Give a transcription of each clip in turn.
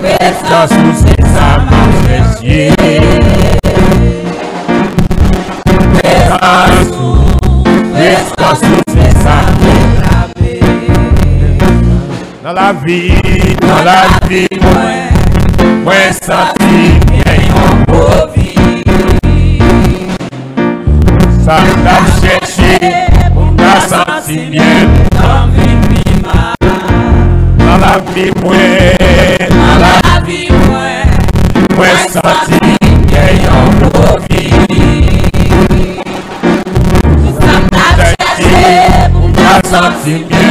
Resta sous ses amants précieux. Resta sous ses amants. Dans la vie, moi senti bien en beau vie. Ça t'a cherché, on t'a senti bien. Dans la vie, moi senti bien en beau vie. Ça t'a cherché, on t'a senti bien.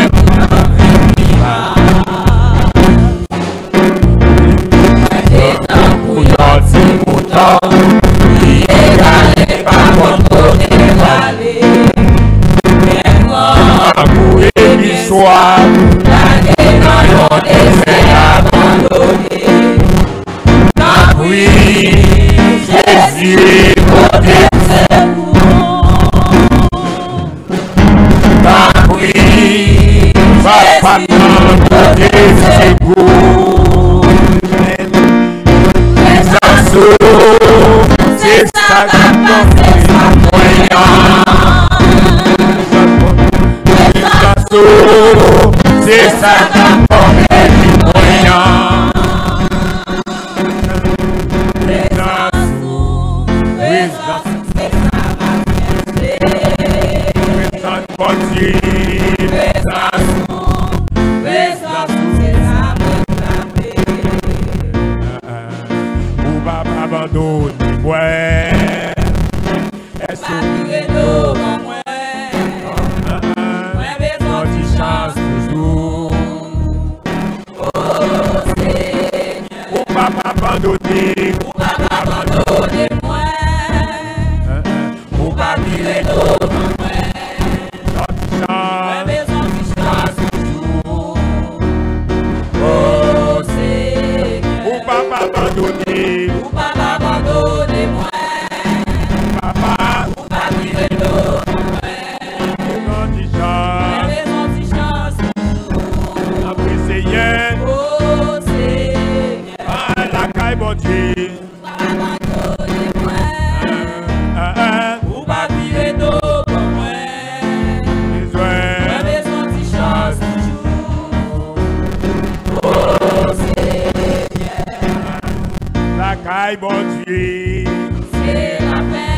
C'est ça la promesse du moyen. C'est la paix,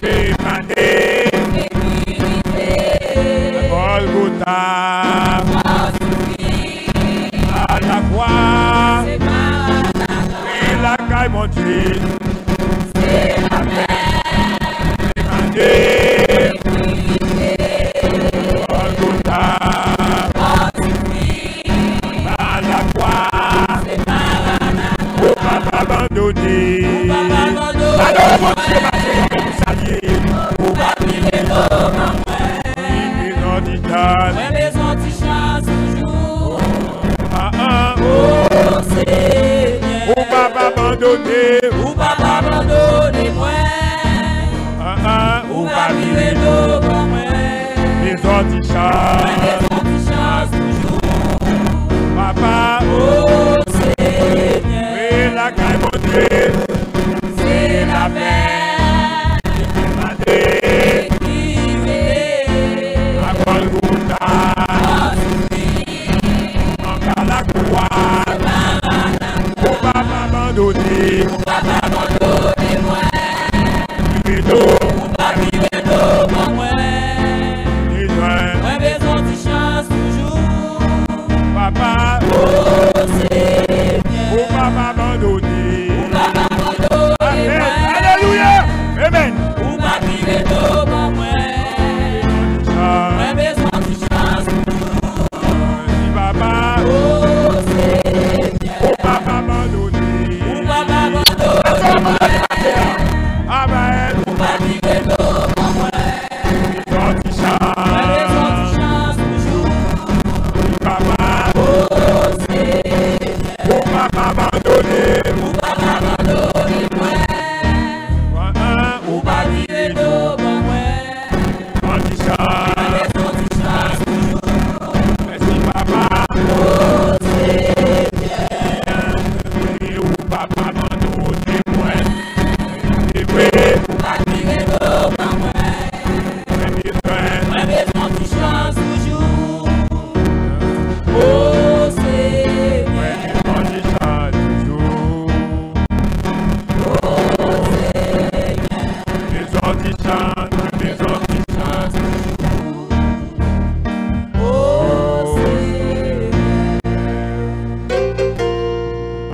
c'est ma sécurité, Golgotha, à la croix, c'est la caille mon Dieu, c'est la paix, c'est ma sécurité, Golgotha, à la croix, c'est pas abandonné. Ou pas abandonner moi, ou pas vivre l'eau comme moi, les antichasses toujours, papa, oh Seigneur, oui la caille mon Dieu, c'est la paix, la sécurité, à Golgotha, en la croix, ou pas abandonner. Papa,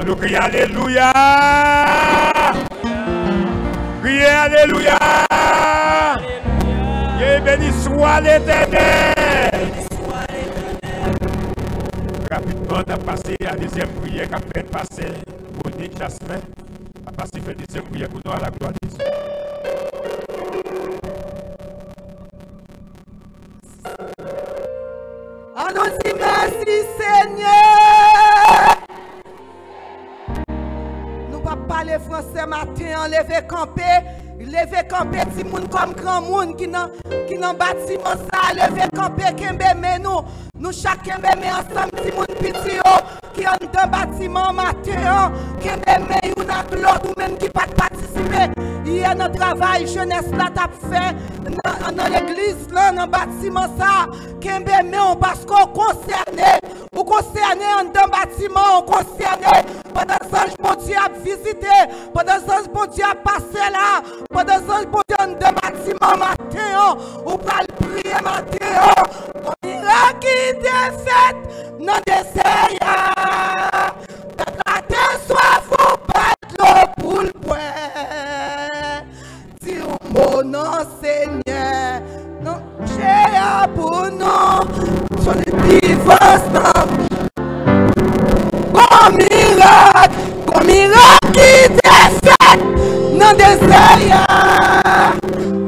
On nous crie Alléluia. Criez Alléluia. Et béni soit l'Éternel. Rapidement, on a passé à la deuxième prière qu'a fait passer Monique Jasmin. On a passé à la deuxième prière pour nous à la gloire de Dieu. On nous dit merci Seigneur. Nous pas parler français matin, lever camper petit monde comme grand monde qui dans bâtiment ça, lever camper kembe nous chacun kembe ensemble petit monde petit qui en dans bâtiment matin, kembe une à l'autre ou même qui pas participer. Hier notre travail jeunesse là t'a fait dans l'église là dans bâtiment ça, kembe on parce qu'on concerné en dans bâtiment, on concerné pendant que bon Dieu a visité, pendant que bon Dieu a passé là, pendant que bon Dieu dans bâtiment matin, ou pas le prier matin, on ira qui est fait dans des désert. La terre soit vous battre l'eau pour le boire. Dis un mot non Seigneur, non j'ai pour nous, sur les divorces non. Comme miracle qui est fait dans des désert.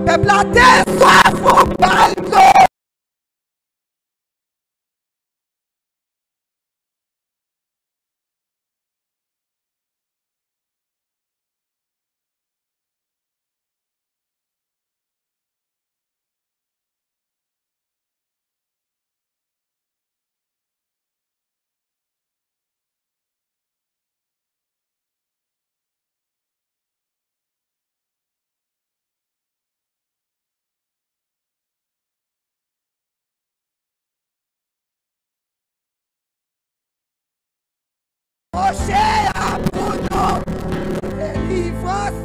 Peuple la terre soit vous battre l'eau. Rocher à pour nous, délivrance,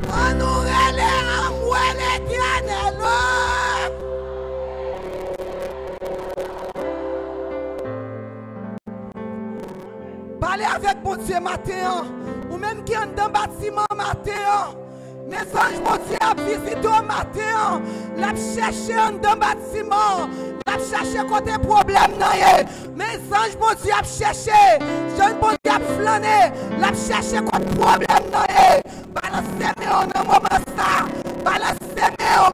on nous relève en moi l'Éternel. Parlez avec mon Dieu matin, ou même qui est dans le bâtiment matin. Mes anges, mon Dieu, a visité au matin, l'a cherché dans le bâtiment, l'a cherché côté problème. Mes anges, mon Dieu, a cherché, jeune bon Dieu, a flâné, l'a cherché côté problème. Balancez-moi en un moment ça, balancez-moi,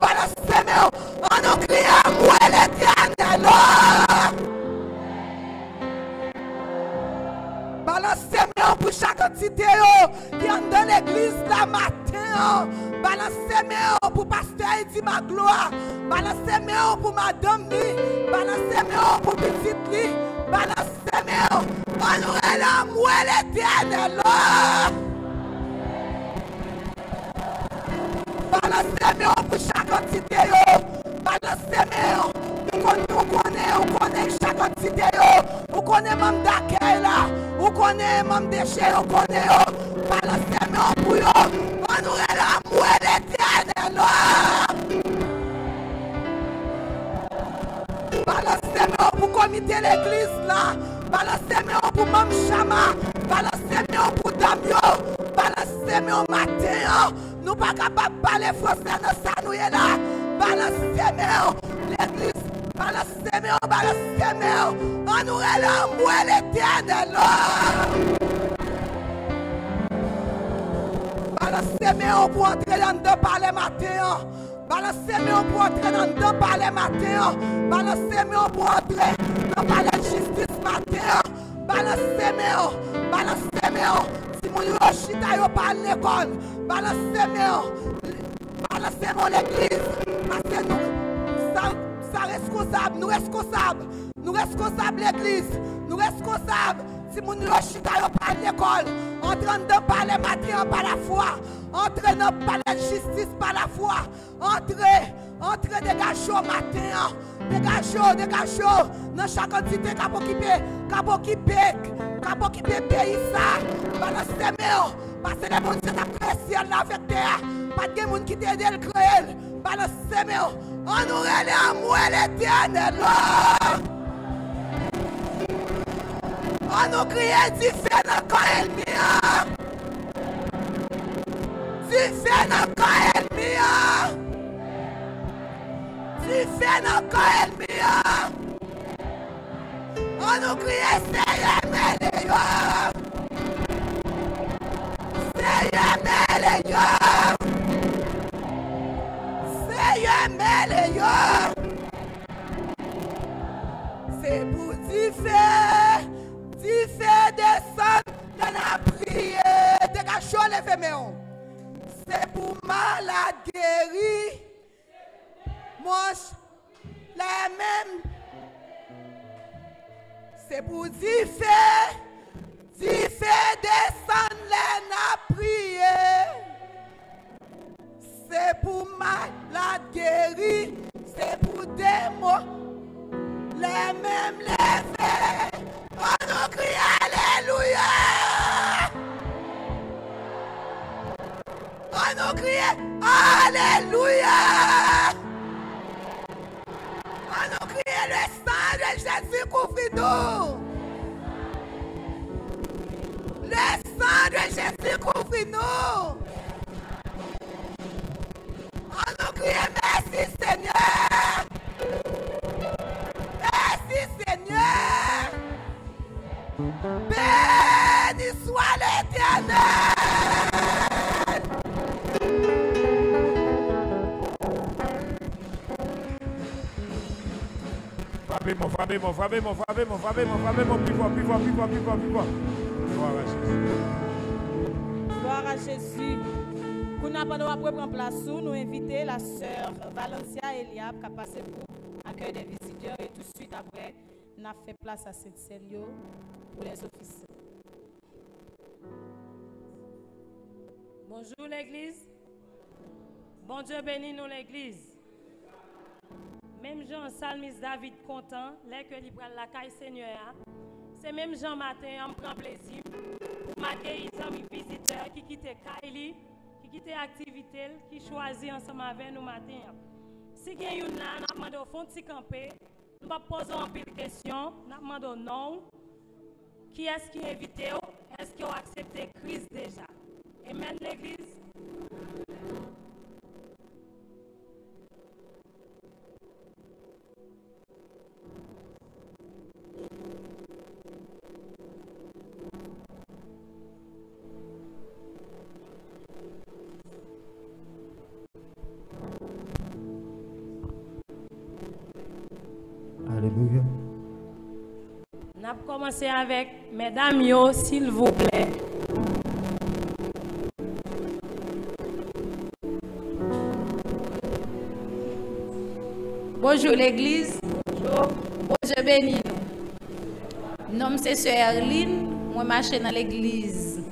on nous crie à moi l'Éternel. Balancez-moi pour chaque entité qui est dans l'église la matin. Balancez-moi pour pasteur Edi ma gloire. Balancez-moi pour madame Li. Balancez-moi pour petite Li. Balancez-moi. Honorez la moi l'Éternel. Balancez-moi pour chaque entité. Balancez-moi. On connaît chaque entité. On connaît même d'accueil là. On connaît même déchets. On connaît. Balancez-moi pour eux. Honorez la moi l'Éternel. Balancez-moi pour comité l'église là. Balancez-moi pour Mme Chama. Balancez-moi pour Damio. Balancez-moi matin. Nous pas capables de parler français dans ça nous est là. Balancez-moi l'église. Balancez-moi. Honorez la moi l'Éternel. Balancez-moi pour entrer dans deux par les matins. Balancez-moi pour entrer dans deux par les matins. Balancez-moi pour entrer dans par la justice matin. Balancez-moi. Si mon yoshita yo par l'école. Balancez-moi l'église. Parce que nous, ça responsable, nous responsables l'église. Nous responsables. Si mon yoshita yo par l'école. Entrant dans par les matins par la foi. Entrez dans par la justice par la foi. Entrez, dégagez au matin. Dégagez dans chaque entité qui a occupé pays ça. Balancez-moi. Parce que les gens qui ont créé ciel avec terre. Pas de gens qui t'aident à le créer. Balancez-moi. Honorez les amours l'Éternel. On nous crie du feu dans le corps ennemi. Du feu dans le corps ennemi. Du feu dans le corps ennemi. On nous crie Seigneur meilleur. Seigneur meilleur. Seigneur meilleur. C'est pour du feu descendre dans la prière. Dégage chaud les fémènes. C'est pour malade guéri. Moi, la même. C'est pour du feu descendre la prière. C'est pour malade guéri. C'est pour démons. Les mêmes levés. On nous crie Alléluia. On nous crie Alléluia. On nous crie le sang de Jésus couvre-nous. Le sang de Jésus couvre-nous. On nous crie merci Seigneur. Merci Seigneur. Béni soit l'Éternel. Frappez-moi, plus fort. Gloire à Jésus. Gloire à Jésus. Pour nous prendre place, nous inviter la sœur Valencia Eliab qui a passé pour accueil des visiteurs et tout de suite après, nous avons fait place à cette scène pour les officiers. Bonjour l'église. Bon Dieu bénit nous l'église. Même Jean Salmis David content, là que il prend la caille Seigneur. C'est même Jean matin, on prend plaisir pour m'accueillir amis visiteurs qui quittent Kaili, qui quittent activité, qui choisit ensemble avec nous matin. Si il y a une là, nous demandons au fond de camper, nous ne posons pas de questions, nous demandons non. Qui est-ce qui est invité? Est-ce qu'ils ont accepté Christ déjà? Amen l'église. Alléluia. On a commencé avec mesdames, yo, s'il vous plaît. Bonjour l'église. Bonjour. Bonjour béni nous. Nom c'est Sœur Erline. Moi marche dans l'église.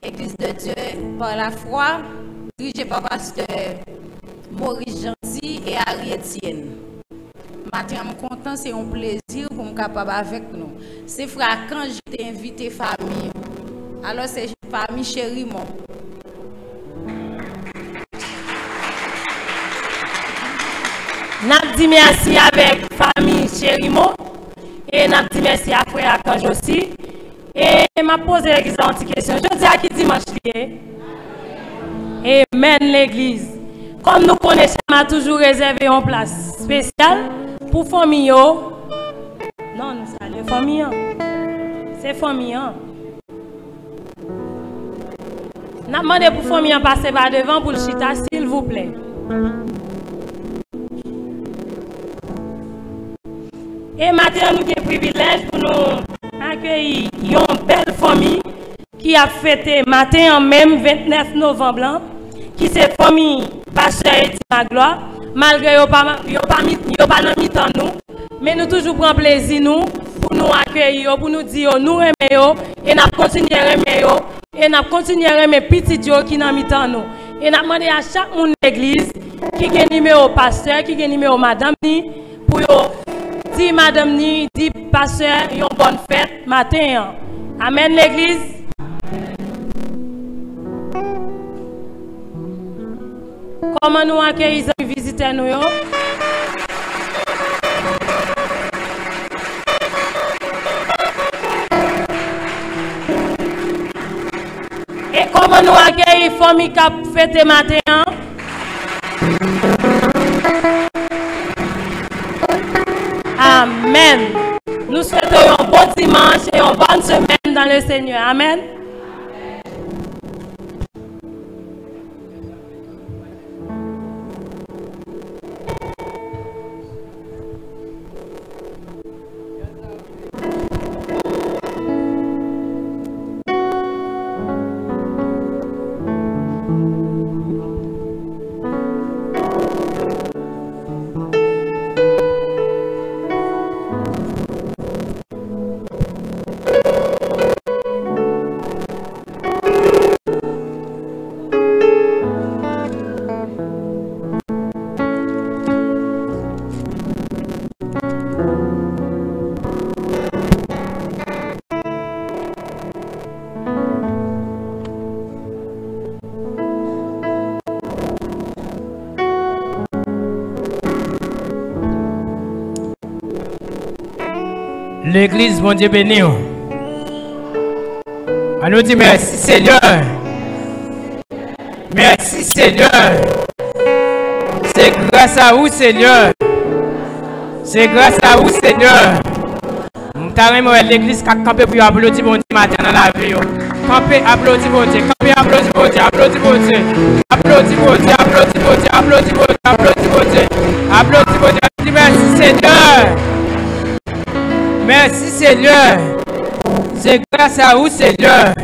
Église de Dieu par la foi, dirigée par pasteur Maurice Gentil et Harry Etienne. Matin, je suis content, c'est un plaisir pour me capable avec nous. C'est frère quand j'étais invité famille. Alors c'est famille Chérimont. Nous dit merci avec famille Chérimont et nous dit merci à frère Archange aussi. Et m'a posé une question. Je dis à qui dimanche lié. Amen l'église. Comme nous connaissons, on a toujours réservé une place spéciale pour famille. Non, nous saluons famille. C'est famille. Nous demandons pour famille passer par devant pour le chita, s'il vous plaît. Et maintenant, nous avons le privilège pour nous accueillir une belle famille qui a fêté matin en même 29 novembre, qui c'est famille Pasteur Etienne Magloire, malgré qu'ils n'ont pas mis nous, mais nous toujours prenons plaisir nous, pour nous accueillir, pour nous dire nous aimons et nous continuons à aimer et nous continuons à aimer petit Dieu qui n'a mis nous. Et nous demandons à chaque monde de l'église qui a numéro pasteur, qui a numéro madame, pour dire madame ni, dit pasteur, une bonne fête matin. Amen l'église. Comment nous accueillons les visiteurs nous? comment nous accueillons la famille qui a fêté matin? Amen. Nous souhaitons un bon dimanche et une bonne semaine dans le Seigneur. Amen. L'église, bon Dieu béni. On nous dit merci Seigneur. Merci Seigneur. C'est grâce à vous Seigneur. C'est grâce à vous Seigneur. Carrément l'église qui a campé pour applaudir bon Dieu matin dans la vie. Campé, applaudis bon Dieu. Campé, applaudis bon Dieu. Applaudis bon Dieu. Applaudis bon Dieu. Applaudis bon Dieu. Applaudis bon Dieu. Applaudis bon Dieu. Applaudis bon Dieu. Merci Seigneur. Merci Seigneur. C'est grâce à vous Seigneur.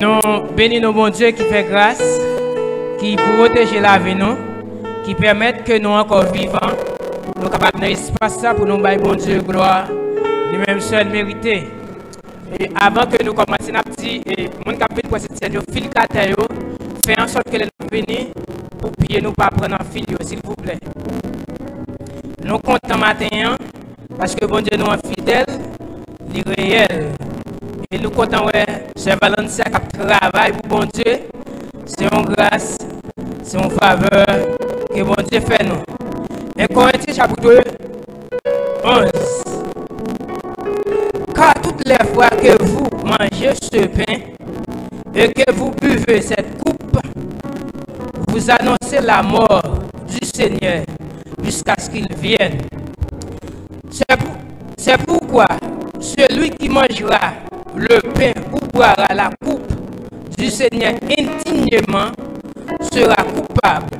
Nous bénissons bon Dieu qui fait grâce, qui protège la vie nous, qui permet que nous encore vivants, nous capables dans l'espace ça pour nous bailler bon Dieu gloire, lui-même seul mérité. Et avant que nous commencions à petit et mon capitaine pour cette scène, fil fait en sorte que les venir pour prier nous pas prendre en fil s'il vous plaît. Nous comptons matin parce que bon Dieu nous est fidèle, il est réel. Et nous comptons, c'est Valencia qui travaille pour bon Dieu. C'est une grâce, c'est une faveur que bon Dieu fait nous. Et Corinthiens chapitre 11. Car toutes les fois que vous mangez ce pain et que vous buvez cette coupe, vous annoncez la mort du Seigneur jusqu'à ce qu'il vienne. C'est pourquoi celui qui mangera le pain ou boira la coupe du Seigneur indignement sera coupable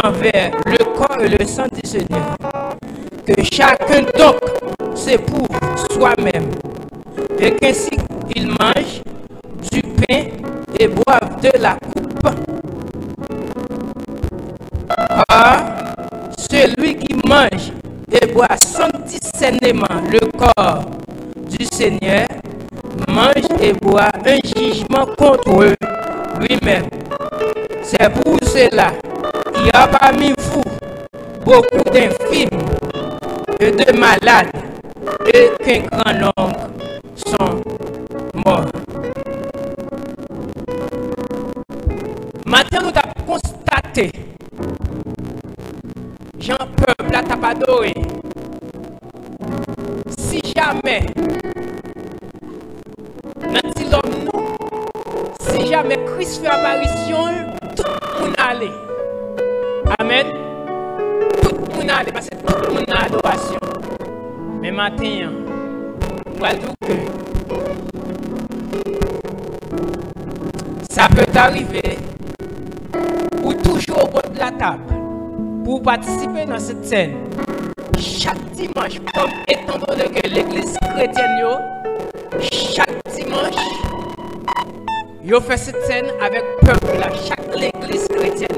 envers le corps et le sang du Seigneur. Que chacun donc s'éprouve soi-même et qu'ainsi il mange du pain et boive de la coupe. Or, celui qui mange et boit sans discernement le corps du Seigneur mange et boit un jugement contre lui-même. C'est pour cela qu'il y a parmi vous beaucoup d'infirmes et de malades et qu'un grand nombre sont morts. Maintenant, nous avons constaté Jean peuple a pas adoré. Si jamais, dans l'homme, si jamais Christ fait apparition, tout le monde allait. Amen. Tout le monde allait parce que tout le monde a adoration. Mais maintenant, on va dire que ça peut arriver ou toujours au bord de la table. Pour participer dans cette scène, chaque dimanche, comme étant donné que l'église chrétienne, chaque dimanche, yo fait cette scène avec peuple là, chaque l'église chrétienne.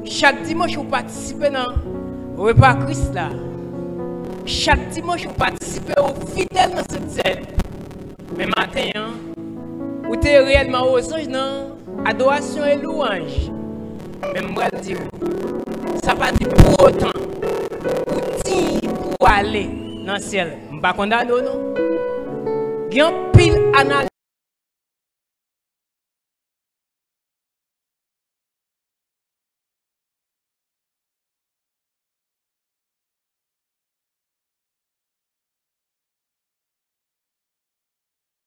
Chaque dimanche, vous participez dans le repas Christ là. Chaque dimanche, vous participez aux fidèles dans cette scène. Mais maintenant, vous êtes réellement aux anges dans adoration et louange. Mais moi, je dis, ça va dire pour autant, pour aller dans le ciel. Je ne vais pas condamner, non? Il y a un pile analyse.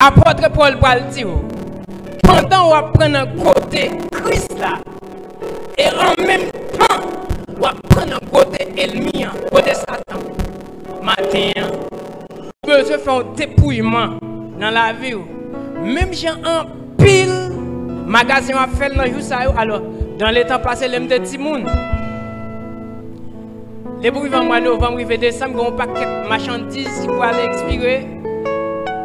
apôtre Paul va le dire. Pendant qu'on prend un côté Christ là, et en même temps, on prend un côté ennemi, côté Satan. Matin, on se fait un dépouillement dans la vie. Même si en pile, magasin a fait dans jour alors dans les temps passés, les petits moun. Les bruits vont mois novembre, décembre, on paquet marchandises qui pour aller expirer.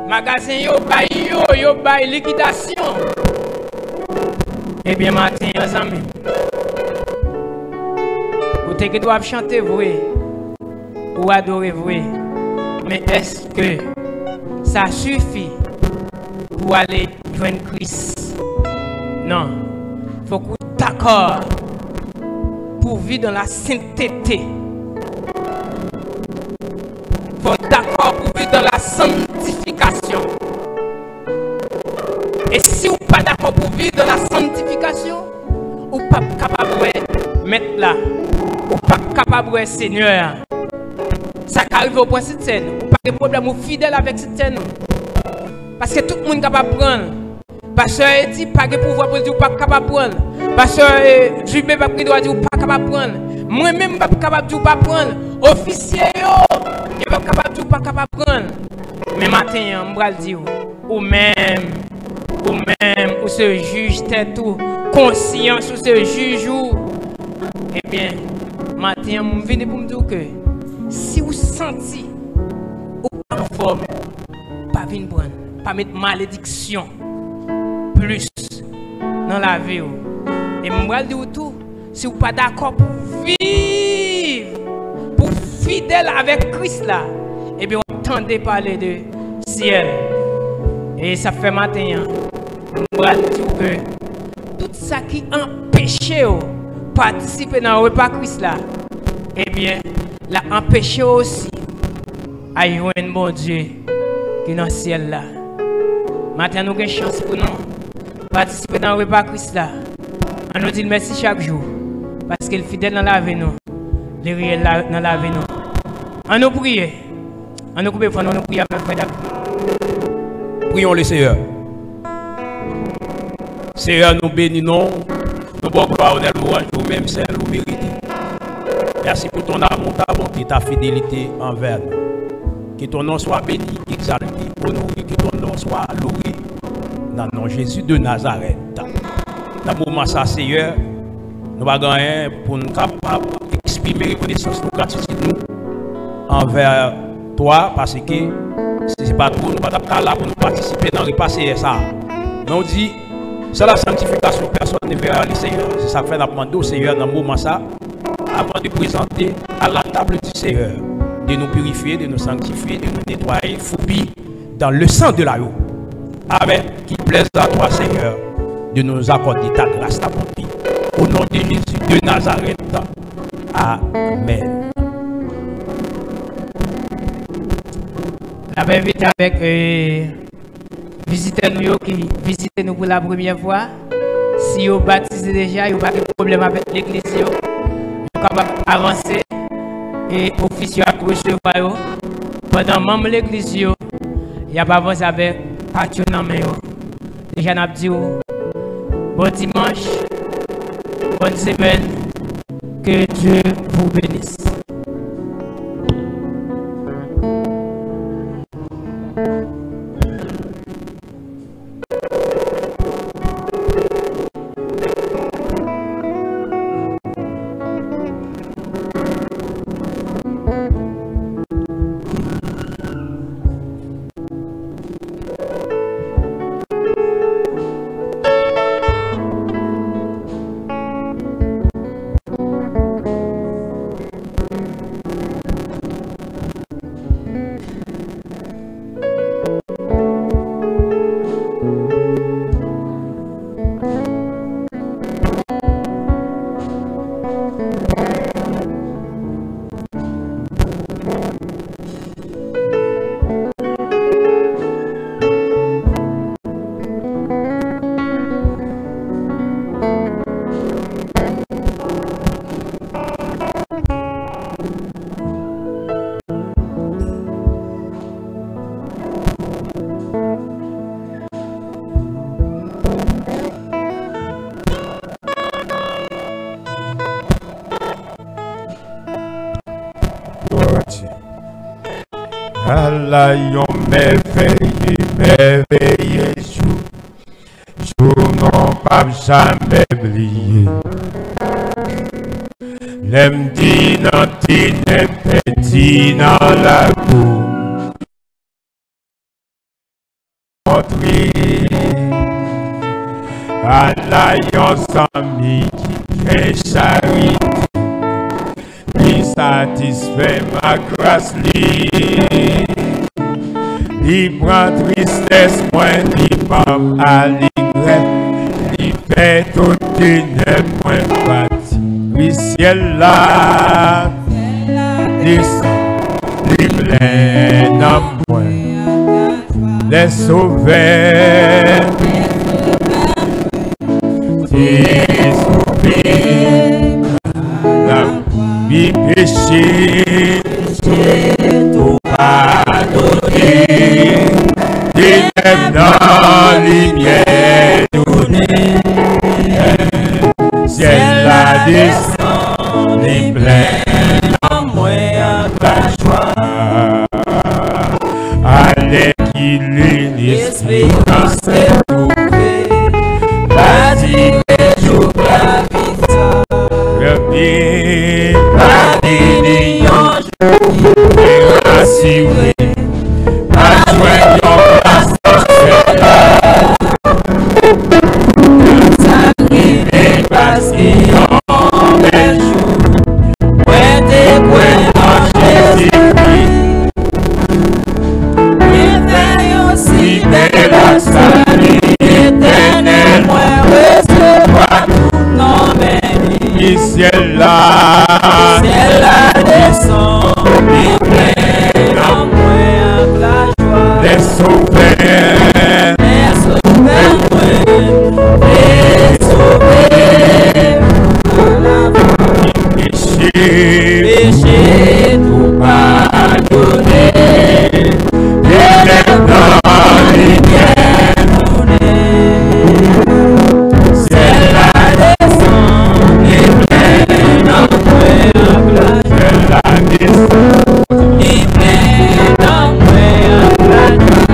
Magasin yo bail liquidation. Eh bien matin, les amis. Vous te doivent chanter vrai ou adorer vrai. Mais est-ce que ça suffit pour aller joindre Christ? Non. Il faut que vous soyez d'accord pour vivre dans la sainteté. Il faut être d'accord pour vivre dans la sanctification. Et si vous n'êtes pas d'accord pour vivre dans la sanctification, vous n'êtes pas capable de mettre là. Vous n'êtes pas capable de Seigneur. Ça arrive au point de cette scène. Vous n'avez pas de problème, vous êtes fidèle avec cette scène. Parce que tout le monde est capable de prendre. Pasteur dit pas de pouvoir pour dire pas capable de prendre. Pasteur Jubé pas de dire pas capable de prendre. Moi-même pas capable de pas prendre. Officier yo pas capable de pas capable de prendre. Mais matin on va dire ou même ou se juge tête tout conscience ou se juge ou eh bien matin on vient pour me dire que si vous sentez ou pas en forme pas venir prendre pas mettre malédiction plus dans la vie. Et je vais dire tout, si vous n'êtes pas d'accord pour vivre, pour fidèle avec Christ là, et bien vous entendez parler de ciel. Et ça fait matin, je vais dire que tout ça qui empêche de participer dans le repas Christ là, et bien, l'a empêché aussi à y avoir un bon Dieu qui est dans le ciel là. Maintenant, nous avons une chance pour nous participer dans le repas Christ là. On nous dit merci chaque jour. Parce qu'il est fidèle dans la vie nous. Il est réel dans la vie nous. On nous prie. On nous prie avec frère. Prions le Seigneur. Seigneur, nous bénissons. Nous bon gloire, honneur, louange, vous-même, c'est nous méritez. Merci pour ton amour, ta bonté, ta fidélité envers nous. Que ton nom soit béni, exalté, honoré, que ton nom soit loué. Dans le nom de Jésus de Nazareth. Dans le moment ça, Seigneur, nous allons gagner pour nous capables d'exprimer reconnaissance, nous gratitude nous envers toi, parce que si ce n'est pas tout, nous ne sommes pas là pour nous participer dans le passé. Ça. Nous dit, c'est la sanctification, personne ne verra le Seigneur. C'est ça que fait demander au Seigneur dans le moment ça, avant de présenter à la table du Seigneur, de nous purifier, de nous sanctifier, de nous nettoyer, fourbi dans le sang de l'agneau. Amen. Qui plaise à toi, Seigneur, de nous accorder ta grâce, ta bonté. Au nom de Jésus de Nazareth. Amen. On va inviter avec visiteurs qui visitent nous pour la première fois. Si vous baptisez déjà, vous n'avez pas de problème avec l'église, vous êtes capable d'avancer et officier à recevoir. Pendant même l'église, il n'y a pas avancé avec Patio Nameo. Déjà, nous avons dit bon dimanche, bonne semaine, que Dieu vous bénisse. la yon merveilleux jour non pas jamais oublié. L'aime dit non petit dans la cour. À la yon ami qui crée charité, qui satisfait ma grâce li prend tristesse moins li pam allégresse, li fait tout ténèbres moins bâti. Oui ciel là descend, li plein d'amour, les sauveurs. T'es sauvé, mes péchés, tout pardonné, ténèbres dans les lumière donnée, ciel la descend, les pleins d'amour ta joie, allez qu'il est l'espérance est trouvée. La bénédiction est rassurée, la joie place ça arrive parce qu'il en bel jour, ouais des points en Jésus-Christ, réveille aussi belle la salut éternel, moi recevoir tout non béni. Ciel là descend, les pleins d'amour la joie, les sauveurs, péché tout pardonné, ténèbres dans les lumières donnée, ciel la descend, les pleins d'amour la joie, la descend, les pleins d'amour la joie,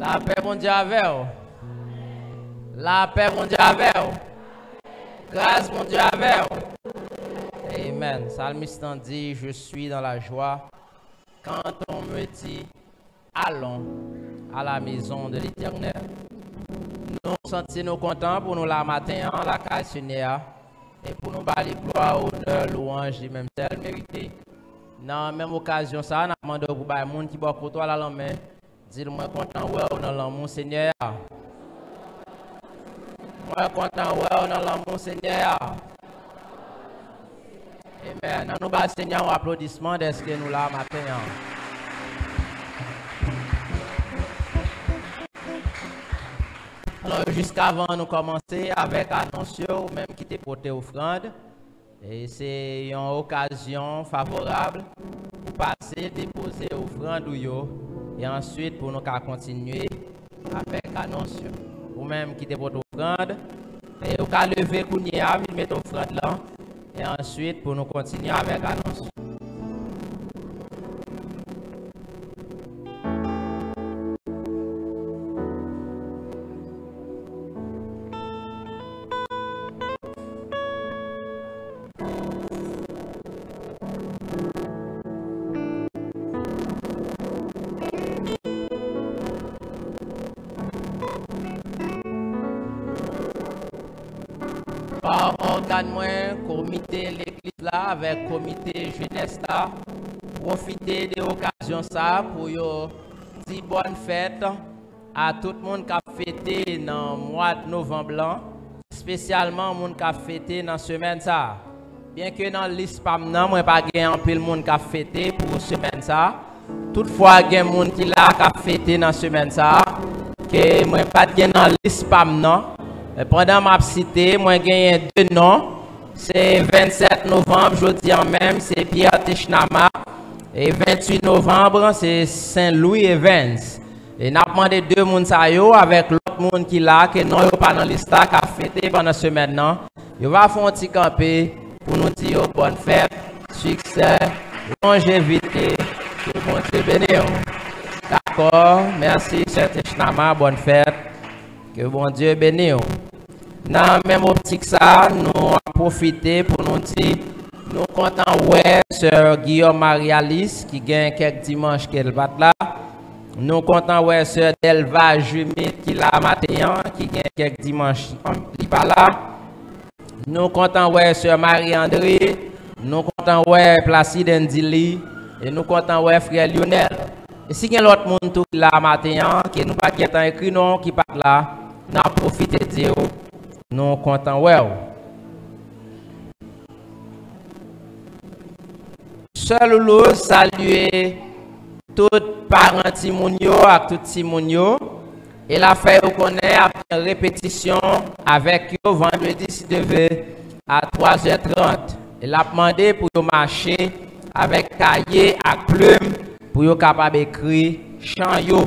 La paix, mon Dieu, avec vous. La paix, mon Dieu, avec vous. Grâce, mon Dieu, avec vous. Amen. Psalmiste dit, je suis dans la joie quand on me dit, allons à la maison de l'Éternel. Nous sentons contents pour nous la matin, la casse et pour nous balayer gloire, honneur, louange, et même tel mérité. Dans la même occasion, ça, on a demandé pour les gens qui sont toi la main, dis-moi content, ouais, dans l'amour, Seigneur. Moi content, ouais, dans l'amour, Seigneur. Amen. Nous bas Seigneur, un applaudissement de ce que nous là matin. Alors, jusqu'avant nous commencer avec l'annonce, même qui t'est porté offrande. Et c'est une occasion favorable pour passer, déposer offrande et ensuite pour nous continuer avec l'annonce. Ou même qui t'est porté offrande. Et vous pouvez lever Kounia, mettre offrande là. Et ensuite pour nous continuer avec l'annonce. Par organe comité l'église là avec comité jeunesse là, profiter de l'occasion ça pour dire bonne fête à tout le monde qui a fêté dans le mois de novembre, spécialement le monde qui a fêté dans la semaine ça. Bien que dans la liste pas maintenant, moi pas gagné un peu le monde qui a fêté pour la semaine ça. Toutefois, il y a des gens qui a fêté dans la semaine ça, que moi pas gagné dans la liste pas maintenant. Pendant ma cité, moi j'ai gagné 2 noms. C'est 27 novembre, je dis en même, c'est Pierre Technama. Et 28 novembre, c'est Saint-Louis Evans. Et nous avons demandé 2 personnes avec l'autre monde qui là, que non, pas dans liste qui a fêté pendant ce maintenant. Il va faire un petit campé pour nous dire bonne fête, succès, longévité, que bon Dieu bénisse. D'accord, merci, Sœur Technama, bonne fête, que bon Dieu bénisse. Dans la même optique, ça, nous avons profité pour nous dire, nous comptons, ouais, Sœur Guillaume Marie-Alice, qui gagne quelques dimanches qu'elle bat là. Nous comptons, ouais, Sœur Delva Jumit, qui l'a matin, qui gagne quelques dimanches, qui pas là. Nous comptons, ouais, Sœur Marie-André. Nous comptons, ouais, Placide Ndili. Et nous comptons, ouais, Frère Lionel. Et si il y a l'autre monde tout là matin, qui nous pas écrit non, qui pas là, nous avons profité de dire. Nous comptons well. Seul nous saluer tous parents Timonio et tout Timonio. Et la fait reconnaître après une répétition avec eux vendredi si devait à 3h30. Et l'a demandé pour marcher avec cahier et plume pour être capable d'écrire chant yo.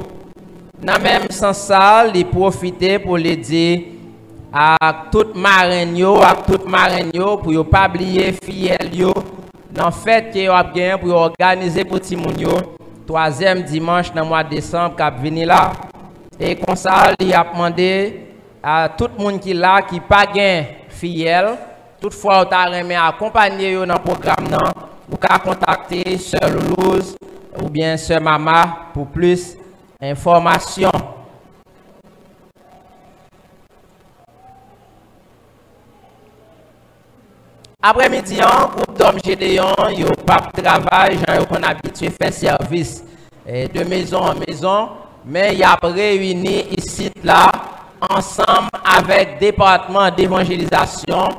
Dans même sens ça, il profiter pour les dire à tout marenyo pour ne pas oublier fidèle yo dans fête que a gagné pour organiser pour Timonio 3e dimanche dans le mois de décembre qui venir là. Et comme ça, il a demandé à tout le monde qui là qui pas gagné fidèle, toutefois vous avez accompagner dans le programme là, vous pouvez contacter Sœur Loulouse ou bien Sœur Mama pour plus d'informations. Après-midi, groupe d'hommes Gédéon, ils n'ont pas de travail, ils ont habitué à faire service de maison en maison, mais ils ont réuni ici, là, ensemble avec le département d'évangélisation.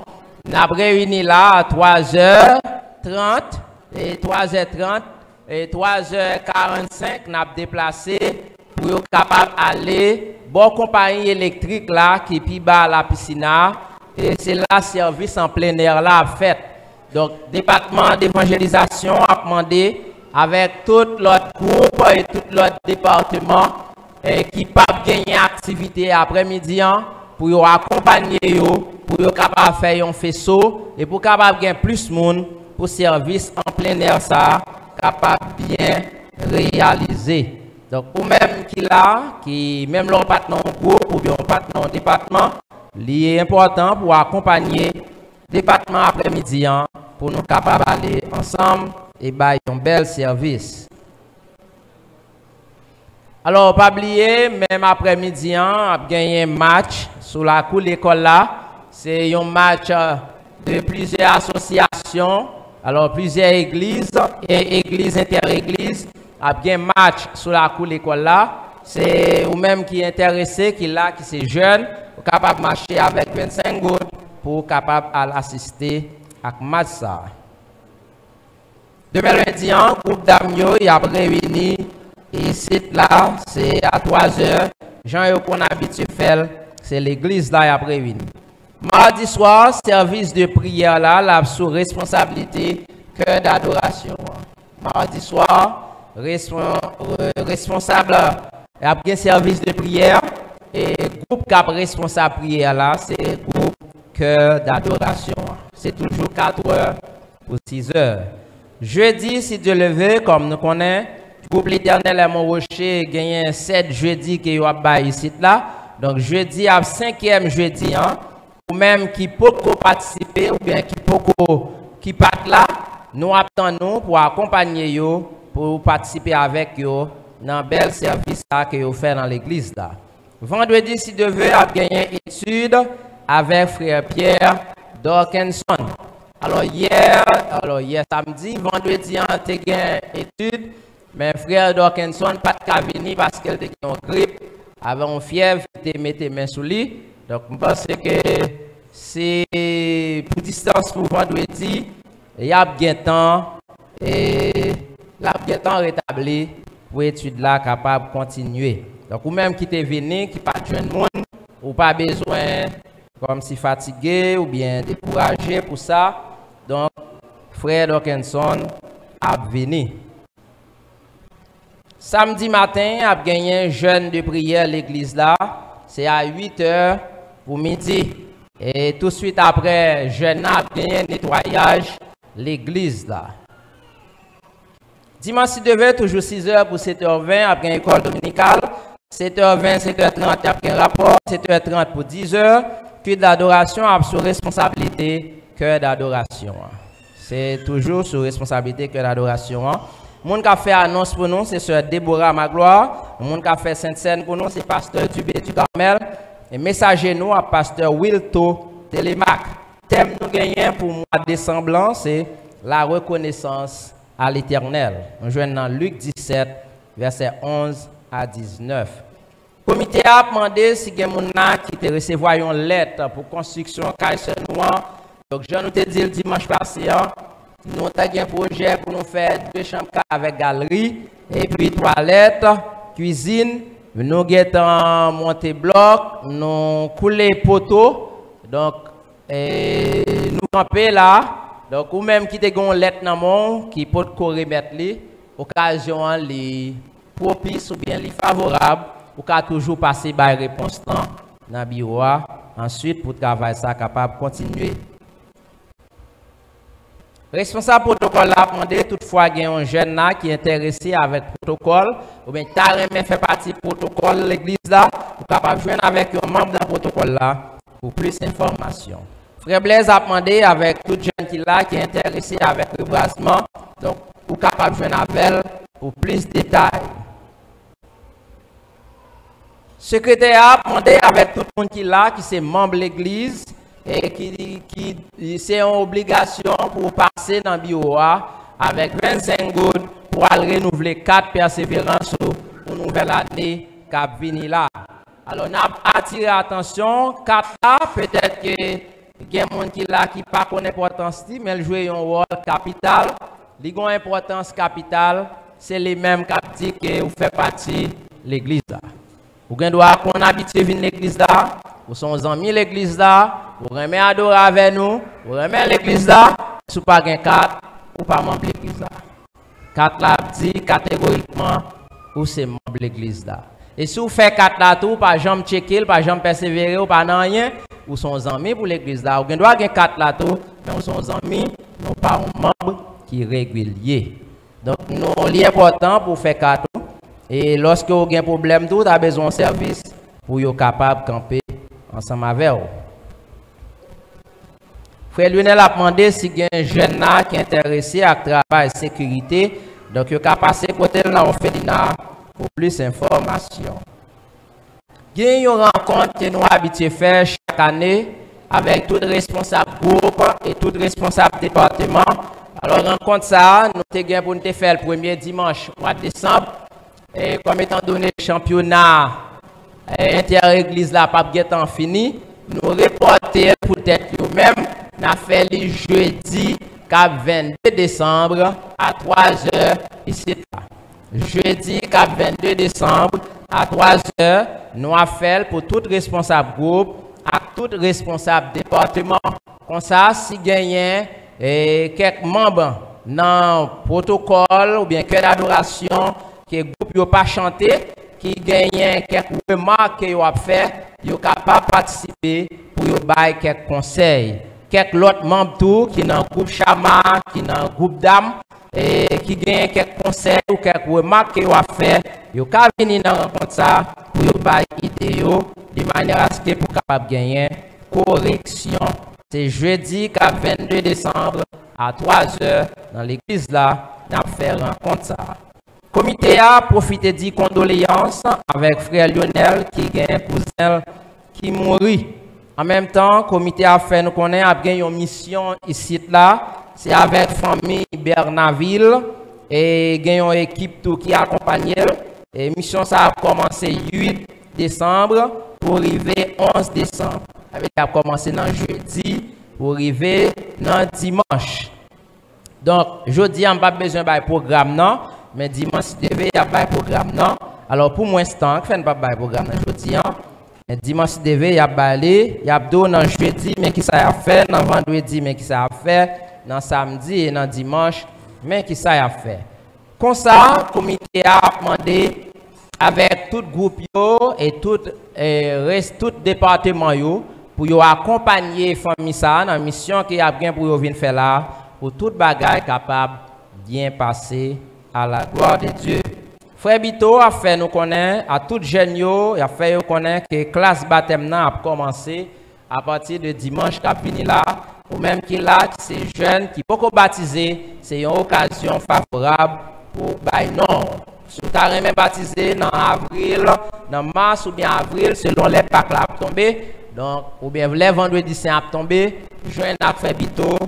Ils ont réuni là à 3h30 et 3h30 et 3h45, nous avons déplacé pour être capable d'aller bonne compagnie électrique là qui est plus bas à la piscine. Et c'est là service en plein air là fait. Donc, département d'évangélisation a demandé avec tout l'autre groupe et tout l'autre département qui peuvent gagner activité après-midi pour accompagner pour être capable de faire un faisceau et pour capable gagner plus de monde pour service en plein air ça capable bien réaliser. Donc, pour même qui là, qui même l'on pas dans groupe ou bien on pas dans département, il est important pour accompagner département après-midi pour nous capables d'aller ensemble et bailler un bel service. Alors, pas oublier, même après-midi, on a gagné un match sur la cour de l'école là. C'est un match de plusieurs associations, alors plusieurs églises et églises inter-églises. A bien match sur la cour de l'école là. C'est ou même qui est intéressé, qui là, qui c'est jeune, capable de marcher avec 25 gouttes pour capable assister à match ça. Demain lundi, groupe d'Amio, il a réuni ici là, c'est à 3h. Jean qu'on a habitué faire, c'est l'église là, il a réuni. Mardi soir, service de prière là, la sous responsabilité cœur d'adoration. Mardi soir, responsable a bien service de prière et groupe qui a responsable prière là, c'est groupe cœur d'adoration. C'est toujours 4h ou 6h. Jeudi, si Dieu le veut, comme nous connaissons, groupe l'Éternel à Montrocher gagne 7 jeudi qui va ici là. Donc jeudi à 5e jeudi, ou même qui peut participer ou bien qui part là, nous attendons pour accompagner yo, pour participer avec yo dans bel service que vous faites dans l'église là. Vendredi, si Dieu veut, a gagné étude avec frère Pierre Dawkinson. Alors hier samedi, vendredi, on a gagné étude, mais frère Dawkinson pas de venir parce qu'elle était en grippe, avait une fièvre, il mettait main sous lui. Donc je pense que c'est pour distance pour vendredi, il y a bien temps et la bien temps rétabli pour étude là capable de continuer. Donc ou même qui t'est venu, qui pas de jeune monde, ou pas besoin comme si fatigué ou bien découragé pour ça. Donc frère Dawkinson a venu. Samedi matin, a gagné un jeûne de prière à l'église là. C'est à 8h pour midi. Et tout de suite après, jeûne a gagné un nettoyage l'église là. Dimanche, si devait toujours 6h pour 7h20, après l'école dominicale. 7h20, 7h30, après un rapport. 7h30 pour 10h. Culte d'adoration a sous responsabilité cœur d'adoration. C'est toujours sous responsabilité cœur d'adoration. Moun qui a fait annonce pour nous, c'est Sœur Déborah Magloire. Moun qui a fait Sainte-Seine pour nous, c'est Pasteur Dubé du Carmel. Et messager nous à Pasteur Wilto Télémac. Thème nous gagnons pour mois de décembre, c'est la reconnaissance à l'Éternel. Nous jouons dans Luc 17, versets 11 à 19. Le comité a demandé si il y a des gens qui te recevoir une lettre pour construction Kaiser Noir. Donc, je nous ai dit le dimanche passé, nous avons un projet pour nous faire 2 chambres avec galerie, et puis toilettes, cuisine. Nous avons monté bloc, nous coulé poteau. Donc, nous campons là. Donc, ou même qui te gon lettre dans mon qui peut remettre li, occasion li propice ou bien li favorable, ou ka toujours passer par réponse dans bureau. Ensuite, pour travailler ça capable de continuer. Responsable protocole a demandé toutefois qu'il y a un jeune qui est intéressé avec le protocole, ou bien carrément fait partie du protocole de l'église là, ou capable de joindre avec un membre d'un protocole là pour plus d'informations. Frère Blaise a demandé avec tout jeune qui est intéressé avec le reboisement, donc ou capable de joindre avec elle pour plus de détails. Secrétaire a demandé avec tout le monde qui est membre de l'église, et qui c'est une obligation pour passer dans le bureau avec 25 gouttes pour aller renouveler 4 persévérances pour une nouvelle année qui a venu là. Alors, on a attiré l'attention, 4 là, peut-être que il y a des gens qui ne pas connaissent l'importance, mais ils jouent un rôle capital. Les gens importance capitale, c'est les mêmes qui disent que vous faites partie de l'église. Vous avez habitué à venir à l'église là. Vous sont amis l'église là, vous remettez adorer avec nous, vous remettez l'église là, si vous n'avez pas 4, ou pas membre de l'église là. 4 là dit catégoriquement, ou c'est membre de l'église là. Et si vous faites 4 là tout, pas jamais checker, pas jamais persévérer, ou pas rien, vous sont amis pour l'église là. Vous avez 4 là tout, mais vous sont amis, non pas un membre qui est régulier. Donc, nous, l'important pour faire 4, Et lorsque vous avez un problème, vous avez besoin de service pour être capable de camper ensemble avec vous. Frère Lionel a demandé si il y a un jeune qui est intéressé à travail et sécurité. Donc, il a passé côté de l'orphelinat pour plus d'informations. Il y a une rencontre que nous habitués à faire chaque année avec tout responsable groupe et tout responsable département. Alors, rencontre ça, nous avons pour nous faire le premier dimanche mois de décembre. Et comme étant donné le championnat inter-église là, pas bien fini, nous reporter peut-être nous-mêmes, nous avons fait le jeudi 22 décembre à 3h ici. Jeudi 22 décembre à 3h, nous avons fait pour tout responsable groupe, à tout responsable département. Comme ça, si gagnent quelques membres dans le protocole ou bien que d'adoration, que le groupe n'a pas chanté, qui gagnent quelques remarques qu'ils ont fait, ils sont capables de participer pour donner quelques conseils. Quelques autres membres qui sont dans le groupe Chama, qui sont dans le groupe d'âme, et qui gagnent quelques conseils ou quelques remarques qu'ils ont fait, ils sont capables de venir dans la rencontre ça pour donner des idées de manière à ce qu'ils soient capables de gagner correction. C'est jeudi 22 décembre à 3h dans l'église là, nous allons faire rencontre ça. Le comité a profité de condoléances avec frère Lionel qui a un cousin qui mourit. En même temps, le comité a fait nous connaître une mission ici là, c'est avec la famille Bernaville et une équipe tout qui accompagne. Et mission ça a commencé 8 décembre pour arriver 11 décembre. Elle a commencé dans jeudi pour arriver dans dimanche. Donc jeudi on n'a pas besoin de programme non. Mais dimanche, il devait y avoir un programme, non? Alors, pour moi, c'est un peu pas de programme aujourd'hui. Mais dimanche, il devait y avoir il y a deux dans jeudi, mais qui ça a fait, dans vendredi, mais qui ça a fait, dans samedi et dans dimanche, mais qui ça a fait. Comme ça, le comité a demandé avec tout groupe et tout département pour accompagner les familles dans la mission qu'il y a bien pour venir faire là, pour toute bagaille capable de bien passer. À la gloire de Dieu. Frère Bito a fait nous connaître, à tout jeunes, il a fait nous connaître que la classe baptême a commencé à partir de dimanche qui vient là, ou même qui là, c'est jeunes qui peuvent baptiser, c'est une occasion favorable pour non. Si vous avez même baptisé dans avril, dans mars ou bien avril, selon les Pâques là tomber, donc, ou bien les vendredis saint tomber, joignez à Frère Bito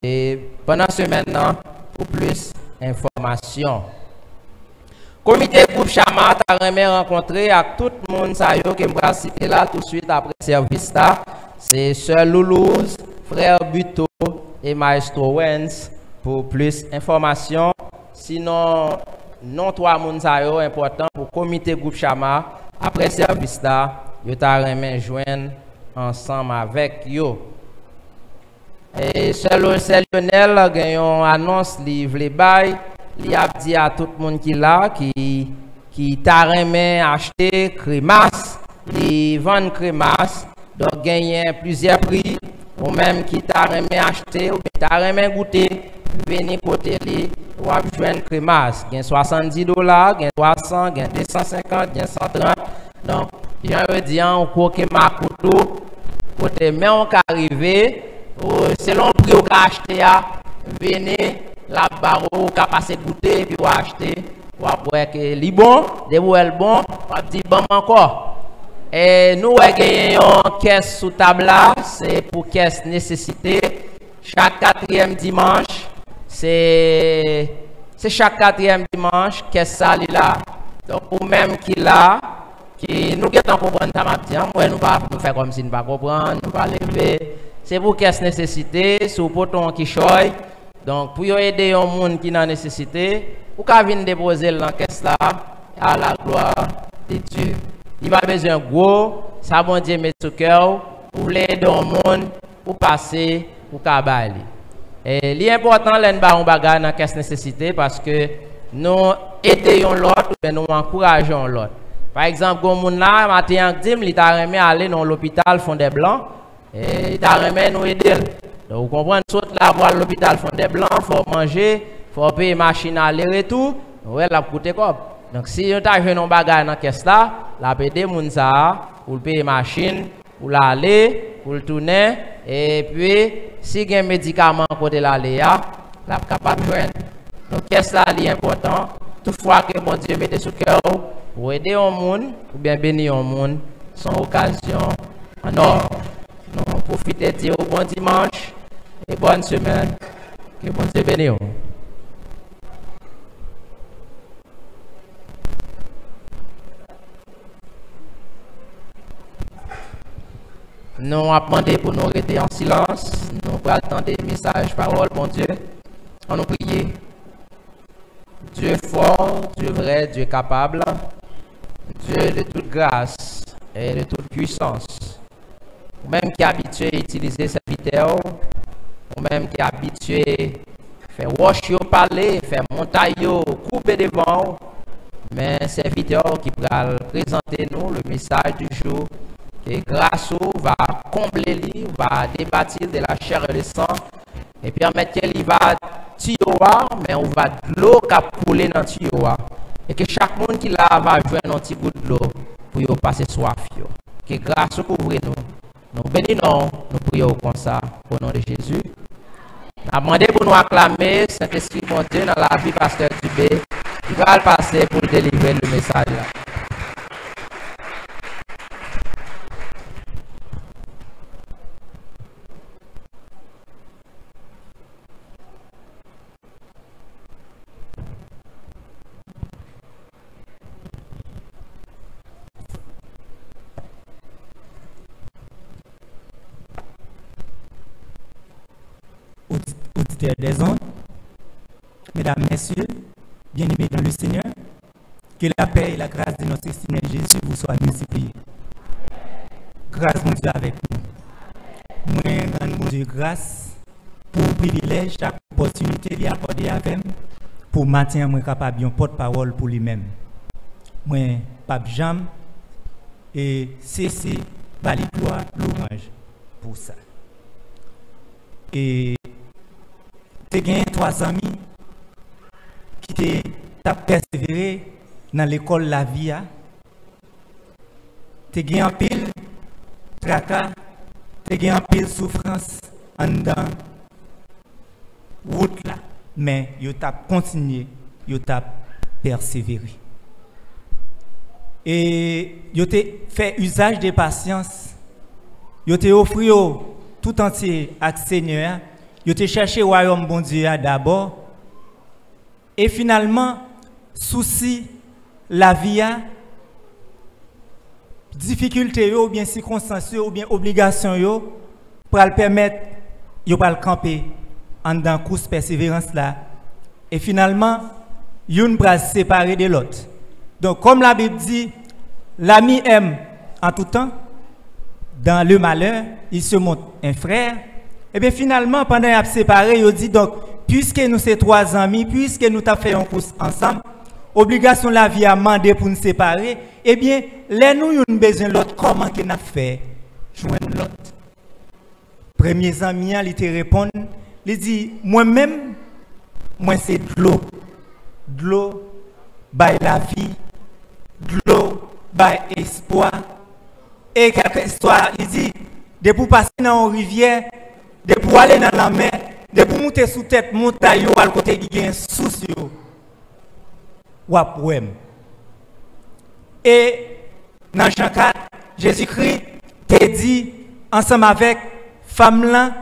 et pendant ce maintenant, pour plus information. Comité groupe Chama a rencontré avec tout le monde qui va citer là tout de suite après le service là. C'est Sœur Loulouse, Frère Buto et Maestro Wens pour plus d'informations. Sinon, non trois monde important pour comité groupe Chama après le service là, yo ta remen joindre ensemble avec yo. Et Lionel a une annonce, livre les bails, il a dit à tout le monde qui là, qui t'a remis acheter crémasse, il vend crémasse, donc gagner plusieurs prix, ou même qui t'a remis acheter, ou t'a remis goûter, venir côté lui, ou à joindre crémasse, gagne $70, gagne 300, gagne 250, gagne 130, donc j'en dis on croque ma couteau, côté mais on arrivé. Selon le prix qu'on a acheté, venez là-bas, on a passé goûter, puis on a acheté, on a voir que c'est bon, de vous est bon, on a dit bon encore. Et nous avons une caisse sous table là, c'est pour caisse nécessité. Chaque 4e dimanche, c'est chaque 4e dimanche, caisse ça là. Donc, pour même qui là, qui nous qui comprendre ça m'a dit, moi nous pas faire comme si nous pas comprendre, nous pas lever. C'est pour caisse nécessité, sur poton qui choy. Donc, pour aider un monde qui a nécessité, vous pouvez venir déposer dans la caisse là, à la gloire de Dieu. Il va besoin de gros, ça bon Dieu met sur cœur, vous voulez aider un monde, pour passer, pour cabali. Et l'important, c'est de faire un bagage dans la caisse nécessité parce que nous aidons l'autre, mais nous encourageons l'autre. Par exemple, quand on a matin en dim, il a remis à aller dans l'hôpital Fond des Blancs. Et il a remis nous aider. Donc vous comprenez, saute là voir l'hôpital Fond des Blancs, il faut manger, il faut payer machine aller et tout. Ouais, la coûte quoi. Donc si vous avez un bagage dans la caisse là, la PD moun ça pour payer machine, pour l'aller, pour le tourner et puis si il y a un médicament côté l'aller la capable de joindre. Donc caisse là est important. Toutefois que mon Dieu mette sous cœur pour aider un monde ou bien bénir un monde sans occasion en or. Nous profitez de dire bon dimanche et bonne semaine. Que bon Dieu bénisse. Nous avons demandé pour nous rester en silence. Nous allons attendre des messages, paroles, bon Dieu. On nous prie. Dieu est fort, Dieu est vrai, Dieu est capable. Dieu de toute grâce et de toute puissance. Même qui est habitué à utiliser sa vidéo, ou même qui est habitué à faire wash yo parler, faire montagne, couper devant, mais c'est vidéo qui va présenter nous le message du jour. Et grâce au va combler lui, va débattre de la chair et le sang, et permettre qu'il va tioa, mais on va de l'eau qui a coulé dans tioa. Et que chaque monde qui là va jouer un petit bout de l'eau pour y passer soif. Que grâce au couvre nous. Nous bénissons, nous prions comme ça, au nom de Jésus. Nous avons demandé pour nous acclamer Saint-Esprit, mon Dieu, dans la vie pasteur Dubé, qui va le passer pour délivrer le message là. Auditeurs des ondes, mesdames, messieurs, bien-aimés dans le Seigneur, que la paix et la grâce de notre Seigneur Jésus vous soient multipliées. Grâce, mon Dieu, avec nous. Moi, rends mon Dieu grâce pour le privilège, chaque opportunité d'y accorder avec pour maintenir moi capable de porte-parole pour lui-même. Moi, Pape Jean, et cesser par les gloires, l'orange pour ça. Et tu as gagné 3 amis qui t'ont persévéré dans l'école La Vie. Tu as gagné un pile tracas, tu as gagné un pile souffrance en dedans route là. Mais tu as continué, tu as persévéré. Et tu as fait usage de patience, tu as offert tout entier avec le Seigneur. Yo te cherché le royaume bon Dieu d'abord. Et finalement, souci, la vie, difficulté ou bien circonstances ou bien obligation pour le permettre yo pas le camper en dans course persévérance là. Et finalement, une bras séparé de l'autre. Donc comme la Bible dit, l'ami aime en tout temps. Dans le malheur, il se montre un frère. Et bien finalement, pendant qu'ils sont séparés, il dit donc, puisque nous sommes 3 amis, puisque nous avons fait un course ensemble, obligation la vie a demandé pour nous séparer, eh bien, les nous avons besoin de l'autre, comment qu'on a fait joindre l'autre. Premier ami, il te répond, il dit, moi-même, moi c'est de l'eau. De l'eau, by la vie, de l'eau, by espoir. Et quelque histoire, il dit, de pour passer dans une rivière, de pour aller dans la mer, de pour monter sous tête montagne, à côté qui a un souci, ou à poème. Et dans Jean 4, Jésus-Christ te dit, ensemble avec femme là,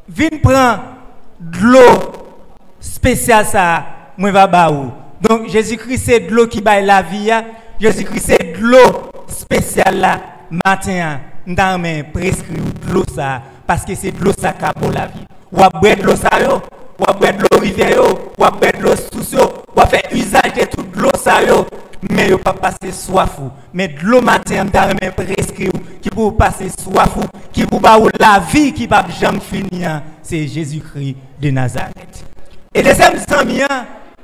viens prendre de l'eau spéciale ça, moi va baou. Donc Jésus-Christ c'est de l'eau qui baille la vie, Jésus-Christ c'est de l'eau spéciale là, matin, dans mes prescrit de l'eau ça, parce que c'est de l'eau ça qui pour la vie. Ou à boire de l'eau ça yo, ou à boire de l'eau rivière, ou à boire de l'eau sous yo, ou à faire usage de toute l'eau ça yo, mais yo pas passer soif ou, mais de l'eau matin dans mes prescrit qui pour passer soif ou, qui pour ba ou la vie qui va jamais finir, c'est Jésus-Christ de Nazareth. Et deuxième ami,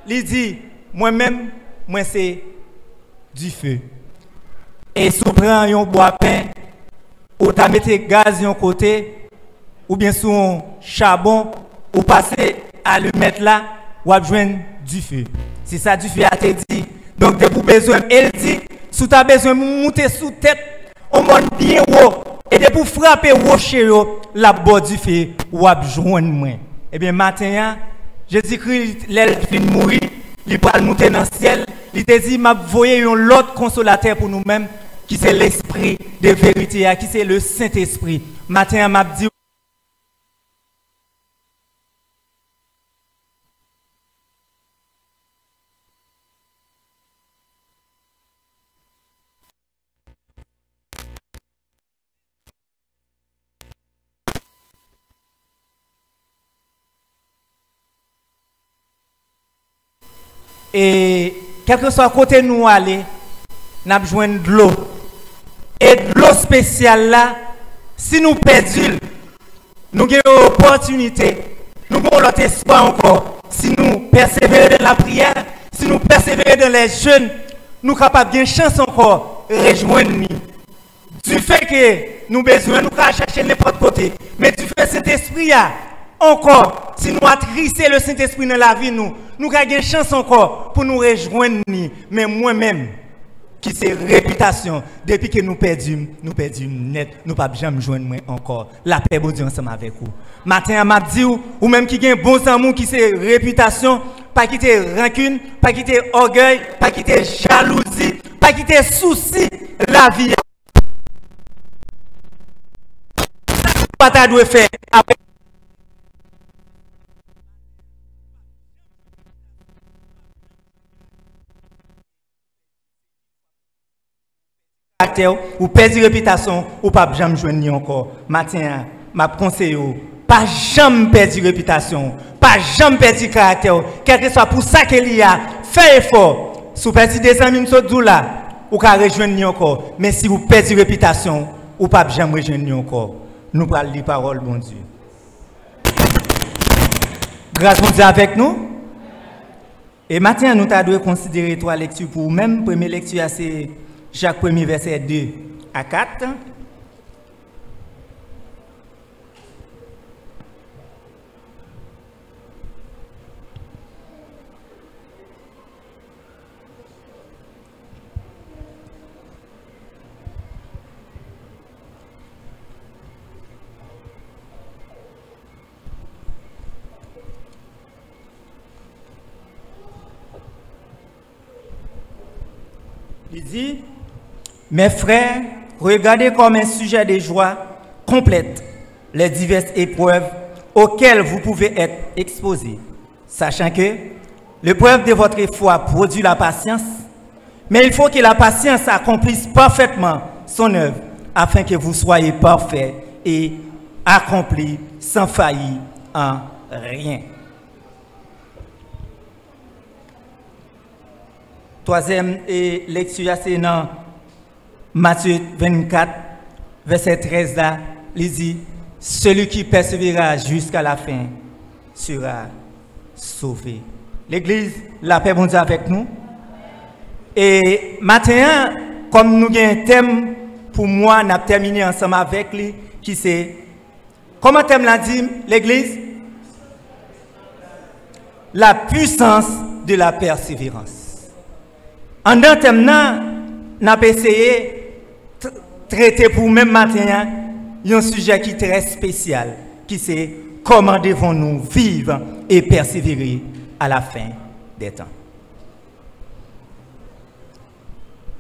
il dit, moi-même, moi c'est du feu. Et si on prend un bois pain, ou tu mets gaz de côté, ou bien sur un charbon, ou passer à le mettre là, ou à joindre du feu. C'est ça du feu a te dit, Donc, de vous besoin, elle dit, si tu as besoin de monter sous tête, on monte bien haut. Et de pour frapper rocher, la bord du feu, ou à joindre moi. Eh bien, matin, Jésus-Christ, l'elle fin mourir, il va monter dans le ciel. Il te dit, m'a voyé un autre consolateur pour nous-mêmes, qui c'est l'esprit de vérité, qui c'est le Saint-Esprit. Matin, m'a dit, et quel que soit côté nous aller, nous avons besoin de l'eau. Et de l'eau spéciale là, si nous perdons, nous avons une opportunité, nous avons l'autre espoir encore. Si nous persévérons dans la prière, si nous persévérons dans les jeûnes, nous sommes capables de chance encore de rejoindre nous. Du fait que nous avons besoin, nous pouvons chercher n'importe côté. Mais du fait que cet esprit là, encore, si nous attrissons le Saint-Esprit dans la vie, nous avons une chance encore pour nous rejoindre. Mais moi-même, qui c'est réputation, depuis que nous perdons net, nous ne pouvons jamais joindre encore. La paix bon Dieu ensemble avec vous. Matin, m'a dit, ou même qui a un bon amour, qui c'est réputation, pas quitter rancune, pas quitter orgueil, pas quitter jalousie, pas quitter souci, la vie. Pas ta doit faire après. Ou perdre réputation ou pas jamais joindre encore. Matin, m'a conseillé pas jamais perdre réputation, pas jamais perdre caractère, quel que soit pour ça qu'il y a, fait effort. Si vous perdez des amis m'sodou là, ou ka rejoindre encore. Mais si vous perdez réputation, ou pas jamais rejoindre encore. Nous parlons les paroles bon Dieu. Grâce à Dieu avec nous. Et maintenant nous devons considérer trois lectures pour même première lecture c'est Jacques 1er verset 2 à 4. Il dit, mes frères, regardez comme un sujet de joie complète les diverses épreuves auxquelles vous pouvez être exposés, sachant que l'épreuve de votre foi produit la patience, mais il faut que la patience accomplisse parfaitement son œuvre, afin que vous soyez parfaits et accomplis sans faillir en rien. Troisième lecture, c'est dans Matthieu 24, verset 13 là, il dit, celui qui persévérera jusqu'à la fin sera sauvé. L'église, la paix bon Dieu avec nous. Et maintenant, comme nous avons un thème, pour moi, nous avons terminé ensemble avec lui, qui c'est, comment le thème l'a dit, l'église? La puissance de la persévérance. En dans thème, nous avons essayé de traiter pour même matin un sujet qui est très spécial, qui c'est comment devons-nous vivre et persévérer à la fin des temps.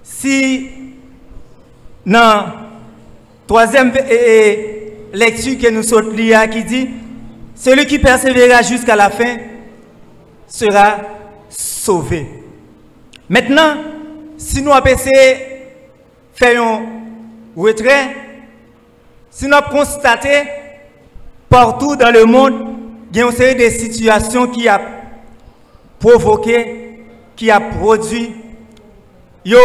Si dans troisième lecture que nous sommes lire qui dit celui qui persévérera jusqu'à la fin sera sauvé. Maintenant, si nous avons essayé de faire un retrait, si nous avons constaté partout dans le monde, il y a une série de situations qui a provoqué, qui a produit, yo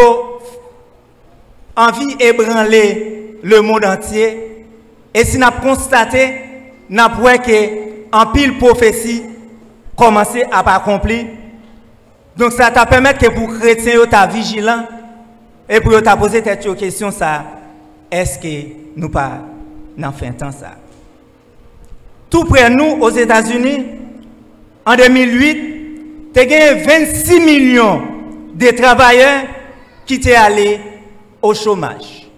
envie d'ébranler le monde entier. Et si nous avons constaté, nous avons vu qu'en pile prophétie commencé à accomplir. Donc ça t'a permis que pour chrétiens, vous êtes vigilants et pour vous poser cette question, ça, est-ce que nous pas n'en fait temps ça? Tout près de nous, aux États-Unis, en 2008, il y a 26 millions des travailleurs qui étaient allés au chômage.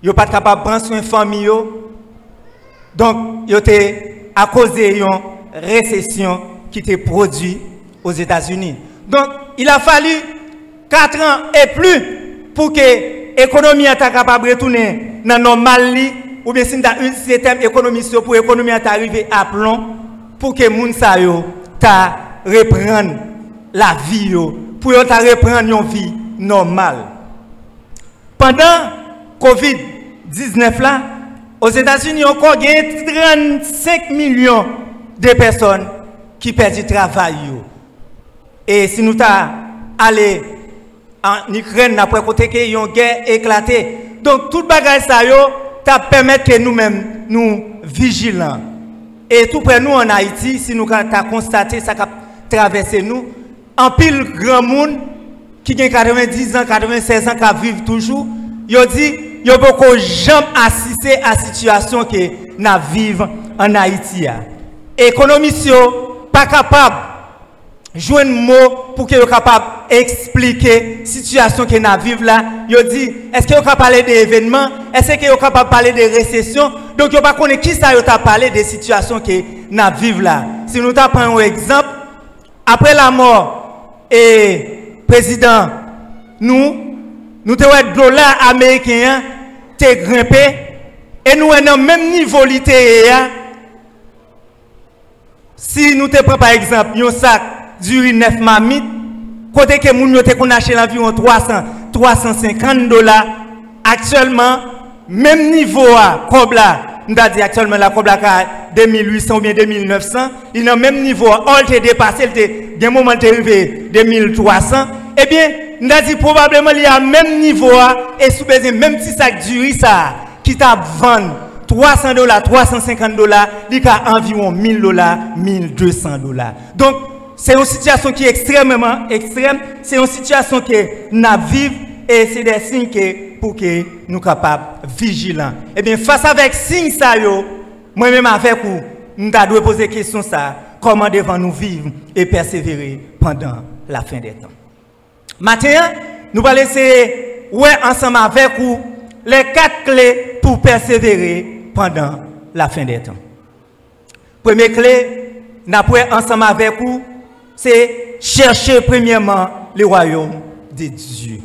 Ils n'ont pas capable de prendre soin de famille. Donc, ils étaient à cause d'une récession qui était produite aux États-Unis. Donc, il a fallu 4 ans et plus pour que l'économie soit capable de retourner dans le normal, ou bien si un système économique pour l'économie arriver à plomb, pour que les gens reprennent la vie, pour reprendre une vie normale. Pendant Covid-19, là, aux États-Unis, il y a encore 35 millions de personnes qui perdent du travail. Et si nous allons en Ukraine, après côté qu'il y a une guerre éclatée. Donc, tout le bagage ça permet que nous-mêmes nous vigilants. Et tout près nous en Haïti, si nous avons constaté ça a traversé nous, en pile grand monde qui a 90 ans, 96 ans, qui vivent toujours, ils ont dit, ils n'ont pas jamais assisté à la situation que nous vivons en Haïti. Économistes pas capable de jouer un mot pour qu'ils soient capables d'expliquer la situation que nous vivons là. Ils ont dit, est-ce qu'ils sont capables de parler d'événements? Est-ce qu'ils sont capables de parler de récession? Donc, ils ne savent pas qui ça a parlé des situations que nous vivons là. Si nous prenons un exemple, après la mort et président, nous avons le dollar américain qui a grimpé et nous avons le même niveau littéraire. Si nous prenons par exemple un sac du 9 mamite, côté que nous avons acheté environ 350 $, actuellement, même niveau à Kobla, nous avons dit actuellement la Kobla à 2800 ou bien 2900, il a même niveau, on a dépassé, il y a un moment arrivé 2300, eh bien, nous avons dit probablement il y a même niveau et sous besoin même petit sac du riz ça, qui t'a vendu $300, $350, il y a environ $1000, $1200. Donc, c'est une situation qui est extrêmement extrême, c'est une situation que nous vivons et c'est des signes que, pour que nous soyons capables vigilants. Eh bien, face avec ces signes, moi-même avec vous, nous devons poser la question ça, comment devons-nous vivre et persévérer pendant la fin des temps. Maintenant, nous allons laisser ensemble avec vous les 4 clés pour persévérer pendant la fin des temps. Première clé, nous allons ensemble avec vous, c'est chercher premièrement le royaume de Dieu.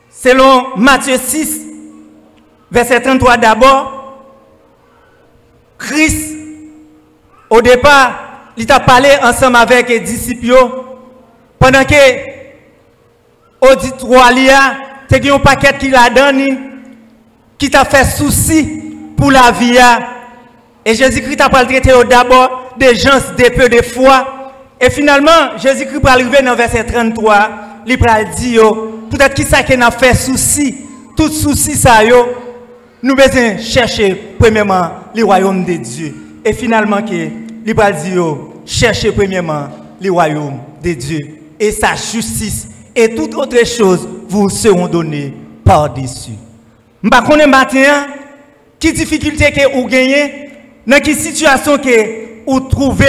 Selon Matthieu 6, verset 33 d'abord, Christ, au départ, il a parlé ensemble avec les disciples pendant que auditoire, il y a un paquet qui l'a donné, qui t'a fait souci pour la vie. Et Jésus-Christ a parlé d'abord des gens de peu de foi. Et finalement, Jésus-Christ va arriver dans verset 33, il va dire, peut-être qui ça qui n'a fait souci, tout souci ça, nous devons chercher premièrement le royaume de Dieu. Et finalement, il va dire, chercher premièrement le royaume de Dieu et sa justice et toute autre chose vous seront données par-dessus. Je ne sais pas matin, qui difficulté que vous gagnez, dans quelle situation que vous trouvez,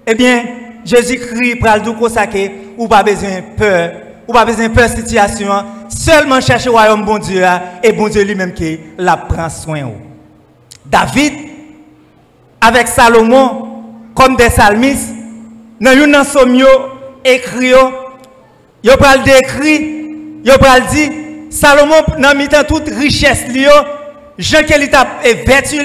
eh bien, Jésus-Christ pral du coup ça que ou pas besoin de peur, ou pas besoin de peur situation, seulement chercher le royaume bon Dieu et bon Dieu lui-même qui la prend soin. David avec Salomon comme des psalmistes dans une psaume écrit, yo pral décrit, yo pral dit Salomon dans mitan toute richesse li yo, Jean qu'elle t'a vêtu,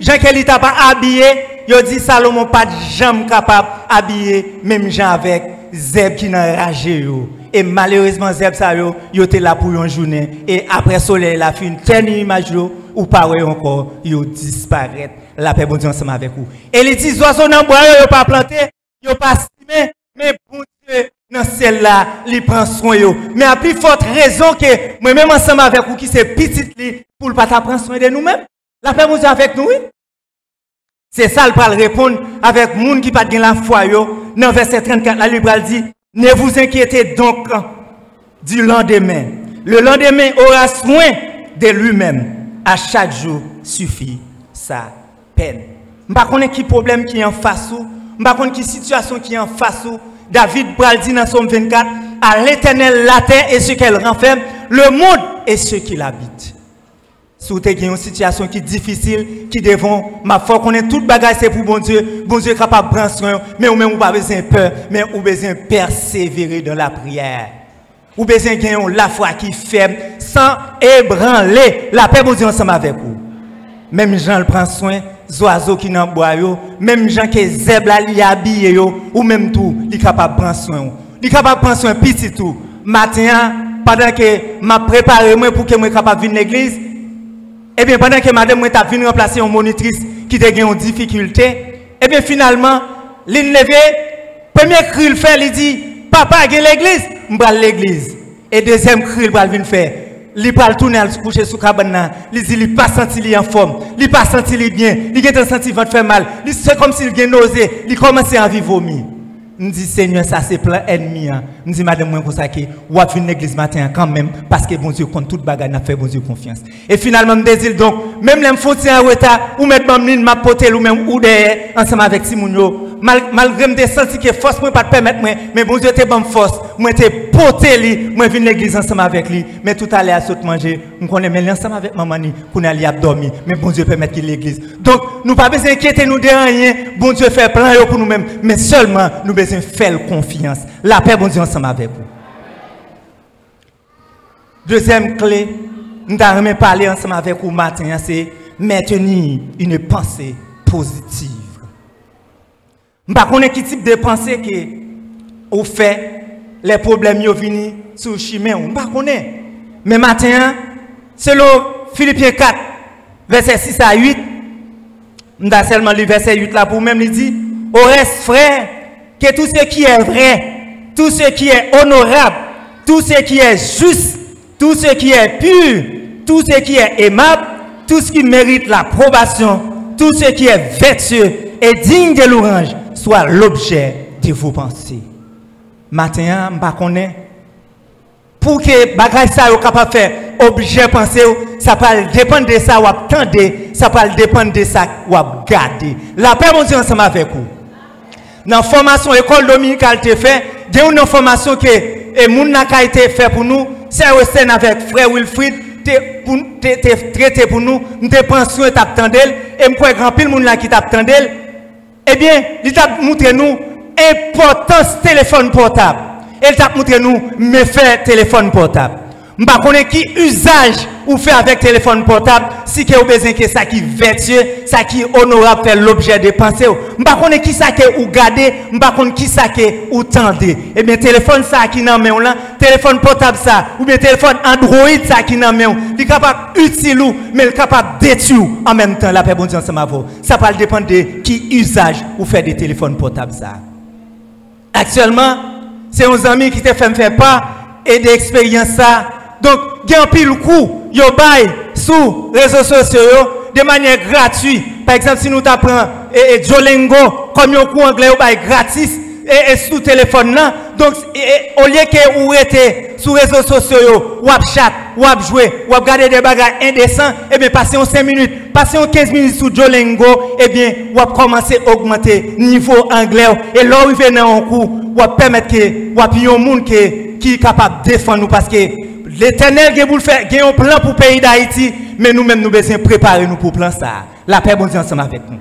Jean qu'elle t'a pas habillé, yo dit Salomon pas jamais capable habiller même Jean avec Zeb qui n'a ragé yo. Et malheureusement Zeb ça yo était là pour une journée et après soleil la fin dernière image yo ou pas encore yo disparaître. La paix bon Dieu ensemble avec vous. Et les 10 oiseaux dans bois yo pas planté, yo pas estimé, mais bon Dieu dans celle-là, il prend soin yo. Mais à plus forte raison que moi-même ensemble avec vous qui c'est petit li pour ne pas prendre soin de nous-mêmes. La paix bon Dieu avec nous, oui. C'est ça le parle répondre avec moun qui pas de la foi yo. Dans verset 34 la Bible dit ne vous inquiétez donc du lendemain. Le lendemain aura soin de lui-même. À chaque jour suffit sa peine. Je ne sais pas qui problème qui est en face ou, je ne sais pas qui situation qui est en face ou. David pral dit dans Somme 24, à l'Éternel la terre et ce qu'elle renferme, le monde et ceux qui l'habitent. Si vous avez une situation qui est difficile, qui devant, ma foi, qu'on ait toute bagage, c'est pour bon Dieu est capable de prendre soin, mais ou même ou pas besoin de peur, mais ou besoin de persévérer dans la prière. Ou besoin de gagner la foi qui est faible, sans ébranler. La paix, bon Dieu, ensemble avec vous. Même gens le prend soin, les oiseaux qui n'en boivent, même gens qui zèbre li habillé, ou même tout, il est capable de prendre soin. Il est capable de prendre soin petit tout. Matin, pendant que m'a préparé moi pour que moi capable de venir à l'église, et bien pendant que madame moi t'a venu remplacer une monitrice qui a une difficulté, et bien finalement, l'il levé, premier cri il fait, il dit papa a l'église, m'bral l'église. Et deuxième cri il va venir faire, il va tourner à se coucher sous cabane, il dit il pas senti li en forme, il pas senti li bien, il a senti ventre faire mal, c'est comme s'il a nausée, il commence à vivre vomir. Je dis Seigneur, ça c'est plein ennemi. Je dis madame, moi pour ça que ou à venir l'église matin quand même parce que bon Dieu compte toute bagarre n'a fait bon Dieu confiance. Et finalement me désire donc même les fonds en retard ou mettre ma potel ou même ou derrière ensemble avec Simonio malgré me senti que force moi pas permettre moi mais bon Dieu était bonne force moi était potel moi venir l'église ensemble avec lui mais tout à l'heure à saute manger on connaît mais ensemble avec maman ni qu'on aller à dormir mais bon Dieu permettre qu'il l'église. Donc nous pas besoin inquiéter nous de rien, bon Dieu fait plein pour nous mêmes mais seulement nous besoin faire confiance. La paix bon Dieu ensemble avec vous. Deuxième clé, nous avons parlé ensemble avec vous matin, c'est maintenir une pensée positive. Je ne sais pas quel type de pensée que vous faites, les problèmes viennent sur le chemin. Je ne sais pas. Mais matin, selon Philippiens 4, verset 6 à 8, nous avons seulement lu verset 8 là pour même lui dire, au reste frère, que tout ce qui est vrai, tout ce qui est honorable, tout ce qui est juste, tout ce qui est pur, tout ce qui est aimable, tout ce qui mérite l'approbation, tout ce qui est vertueux et digne de louange, soit l'objet de vos pensées. Maintenant, je ne sais pas pour que bagage ça soit capable de faire objet de penser, ça peut dépendre de ça ou attendre, ça peut dépendre de ça ou garder. La paix, mon Dieu, ensemble avec vous. Dans la formation école dominicale te fait, il y a une formation que moun n'a été fait pour nous, c'est aussi avec frère Wilfried, te traité pour nous, nous te pension et t'attendel, et m'kwe grand pile moun la qui t'attendel. Eh bien, il t'a montré nous importance téléphone portable. Il t'a montré nous méfait téléphone portable. M'pa connaît qui usage ou fait avec téléphone portable si que vous besoin que ça qui vertueux, ça qui honorable faire l'objet de pensée. M'pa connaît qui ça que ou garder, m'pa connaît qui ça que ou tendez. Eh bien téléphone ça qui nan main là, téléphone portable ça ou bien téléphone Android ça qui nan main, il capable utile ou mais il capable détruire en même temps la paix bon Dieu ensemble avec vous. Ça va dépendre de qui usage ou fait des téléphones portables ça. Actuellement, c'est un ami qui te fait faire part et d'expérience ça. Donc, il y a un pile coup, il y a sur les réseaux sociaux de manière gratuite. Par exemple, si nous t'apprenons Duolingo, comme un coup anglais, gratis, et sous téléphone là. Donc, au lieu que vous êtes sur les réseaux sociaux, ou chat, ou jouer, ou regarder des bagages indécents, et bien, passez 5 minutes, passez 15 minutes sur Duolingo, et bien, vous commencez à augmenter niveau anglais. Et là, vous venez en coup, vous permettre que, vous avez un monde qui est capable de défendre nous parce que l'Éternel a un plan pour le pays d'Haïti, mais nous-mêmes, nous devons préparer nous pour le plan ça. La paix, bon Dieu, ensemble avec nous.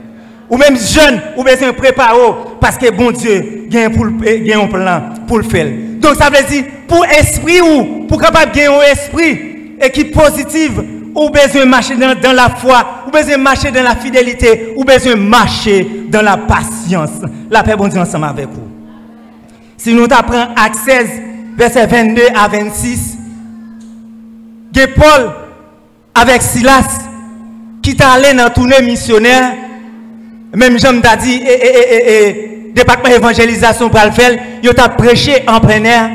Ou même jeunes, nous devons préparer parce que bon Dieu a un plan pour le faire. Donc ça veut dire, pour esprit ou pour capable de gagner un esprit et qui positif, ou besoin de marcher dans la foi, ou besoin de marcher dans la fidélité, ou besoin de marcher dans la patience. La paix, bon Dieu, ensemble avec vous. Si nous apprenons Actes 16, verset 22 à 26, Paul avec Silas qui est allé dans la tournée missionnaire, même Jean m'a dit, département d'évangélisation pour le faire, il a prêché en plein air.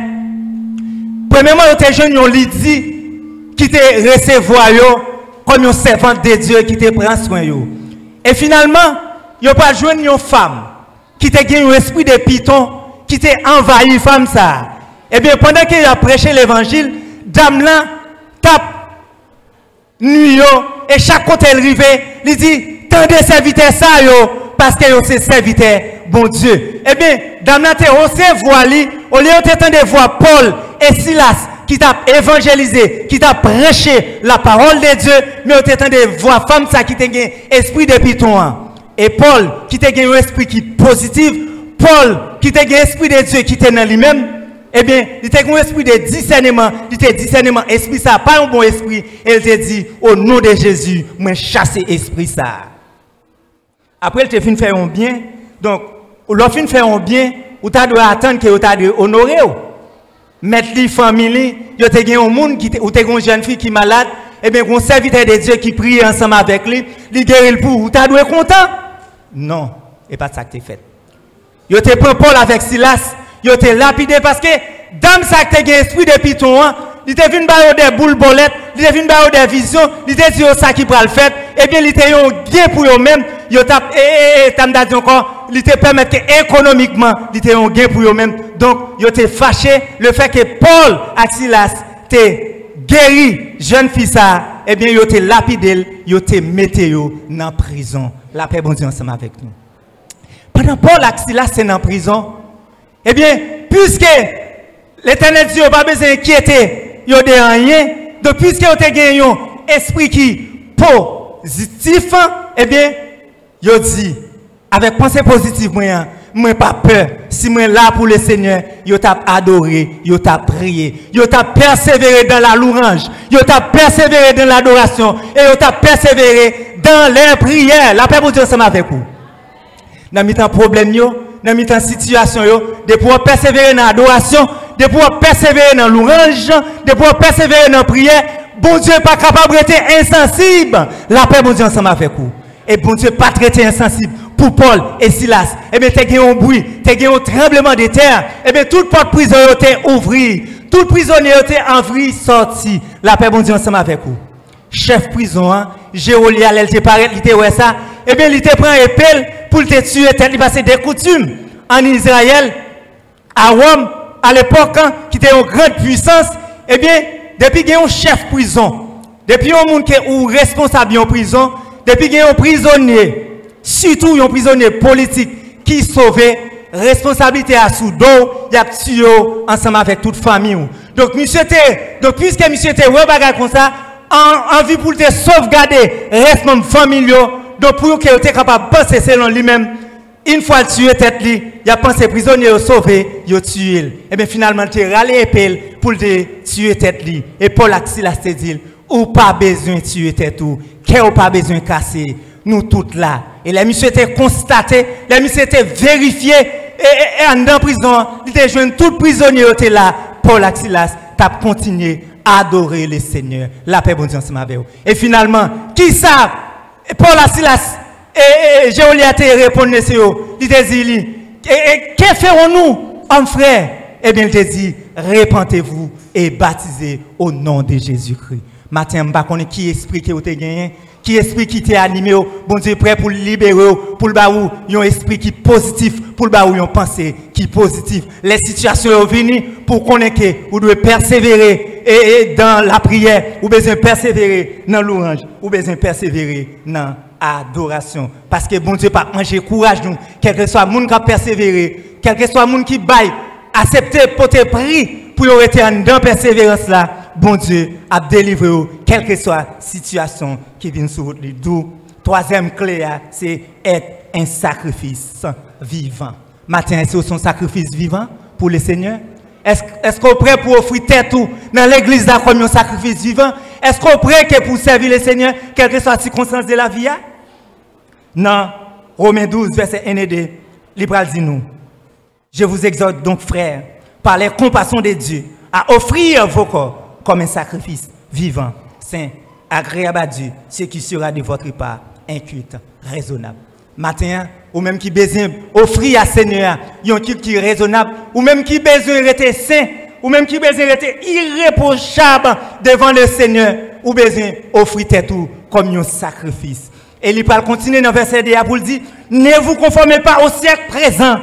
Premièrement, il y a jeune Lydie qui te recevoir comme un servant de Dieu qui te prend soin. Et finalement, il n'y a pas joué une femme qui te gagné un esprit de python qui t'a envahi femme ça. Et bien pendant qu'il a prêché l'évangile, dame là tape nuit et chaque côté elle rive, il dit tendez serviteur ça yo parce que c'est serviteur bon Dieu. Eh bien, dans notre voix, au lieu de voix Paul et Silas qui t'a évangélisé, qui t'a prêché la parole de Dieu, mais au lieu de voix femme ça qui t'a un esprit de piton. Et Paul qui t'a un esprit qui positif, Paul qui t'a un esprit de Dieu qui était dans lui-même. Eh bien, il était un esprit de discernement, il était discernement, esprit ça, pas un bon esprit. Et il te dit, au nom de Jésus, moi chasser esprit ça. Après, il te fin faire un bien. Donc, lorsqu'il fin faire un bien, ou tu dois attendre que tu dois honorer. Mettre les familles, il y a un monde qui ou une jeune fille qui est malade, eh bien, un serviteur de Dieu qui prie ensemble avec lui, il guérit pour, ou tu dois être content. Non, et pas ça que tu fait. Il te prend Paul avec Silas. Yo te lapidé parce que dans ça que tu as esprit de piton, il te venu bailler des boules bolettes, il te venu bailler des visions, il te dit ça qui prend le fait, et bien il te yon gain pour eux même, yo tap dit encore, il te permet que économiquement, il te yon gain pour eux même. Donc yo te fâché le fait que Paul et Silas te guéri jeune fille ça, et bien yo te lapidé, yo te mettez yo dans prison. La paix bon Dieu ensemble avec nous. Pendant Paul et Silas c'est dans prison. Eh bien, puisque l'Éternel Dieu n'a pas besoin d'inquiéter, il n'y a rien, donc puisque vous avez un esprit qui positif, eh bien, il dit, avec pensée positive, moi, pas peur. Si moi là pour le Seigneur, il t'a adoré, il t'a prié, il t'a persévéré dans la louange, il t'a persévéré dans l'adoration, et il t'a persévéré dans les prières. La paix pour Dieu ensemble avec vous. Dans le problème, dans la situation, de pouvoir persévérer dans l'adoration, de pouvoir persévérer dans l'ourange, de pouvoir persévérer dans la prière. Bon Dieu n'est pas capable d'être insensible. La paix, bon Dieu, ensemble avec vous. Et bon Dieu n'est pas traité insensible pour Paul et Silas. Eh bien, tu as un bruit, tu as un tremblement de terre. Eh bien, toute porte prison est ouverte. Tout prisonnier est envie sorti. La paix, bon Dieu, ensemble avec vous. Chef prison, Géolia, elle te paraît, il te ouais ça. Eh bien, il te prend épée pour te tuer, il passe des coutumes en Israël, à Rome, à l'époque, qui était une grande puissance. Eh bien, depuis qu'il y a un chef prison, depuis un monde qui est responsable en prison, depuis qu'il y a un prisonnier, surtout un prisonnier politique qui sauve, responsabilité à sous dos, il y a tué ensemble avec toute famille. Donc, puisque monsieur était comme ça, en vue pour te sauvegarder, reste même familiaux. Donc, pour qu'il soit capable de penser selon lui-même, une fois tué tête, il a pensé prisonnier, il a sauvé, il a tué. Et bien finalement, il a râlé épée pour tuer tête. Et Paul a Silas te dit, ou pas besoin de tuer tête, ou pas besoin de casser, nous toutes là. Et la mission était constatée, la mission était vérifiée, et en dans prison, il était jeune, tout prisonnier était là. Paul et Silas t'a continué à adorer le Seigneur. La paix, bon Dieu, ensemble avec vous. Et finalement, qui ça? Paul et Silas et Géolia te répondent, il te dit, que ferons-nous, hommes frères? Eh bien, il te dit, répentez-vous et baptisez au nom de Jésus-Christ. Matin, je ne sais pas qui esprit qui a gagné, qui esprit qui t'a animé, bon Dieu prêt pour libérer, pour le baou, un esprit qui est positif, pour le baou, une pensée qui est positive. Les situations sont venues pour connaître que vous devez persévérer et dans la prière, vous devez persévérer dans l'orange, vous devez persévérer dans l'adoration. Parce que bon Dieu pas manger courage nous, quel que soit le monde qui a persévéré, quel que soit le monde qui baille, accepter pour te prier pour être dans persévérance là. Bon Dieu a délivré, quelle que soit la situation qui vient sur votre lit. Troisième clé, c'est être un sacrifice vivant. Matin, est-ce que c'est un sacrifice vivant pour le Seigneur? Est-ce qu'on est prêt pour offrir tête dans l'église comme un sacrifice vivant? Est-ce qu'on est prêt pour servir le Seigneur, quelle que soit la circonstance de la vie? Non. Romains 12, verset 1 et 2, l'Hébreu dit nous. Je vous exhorte donc, frères, par les compassions de Dieu, à offrir vos corps comme un sacrifice vivant, saint, agréable à Dieu, ce qui sera de votre part un culte raisonnable. Matin, ou même qui besoin offrir à Seigneur un culte qui est raisonnable, ou même qui besoin d'être saint, ou même qui besoin d'être irréprochable devant le Seigneur, ou besoin offrir tout comme un sacrifice. Et il va continuer dans le verset 2 pour dire, ne vous conformez pas au siècle présent,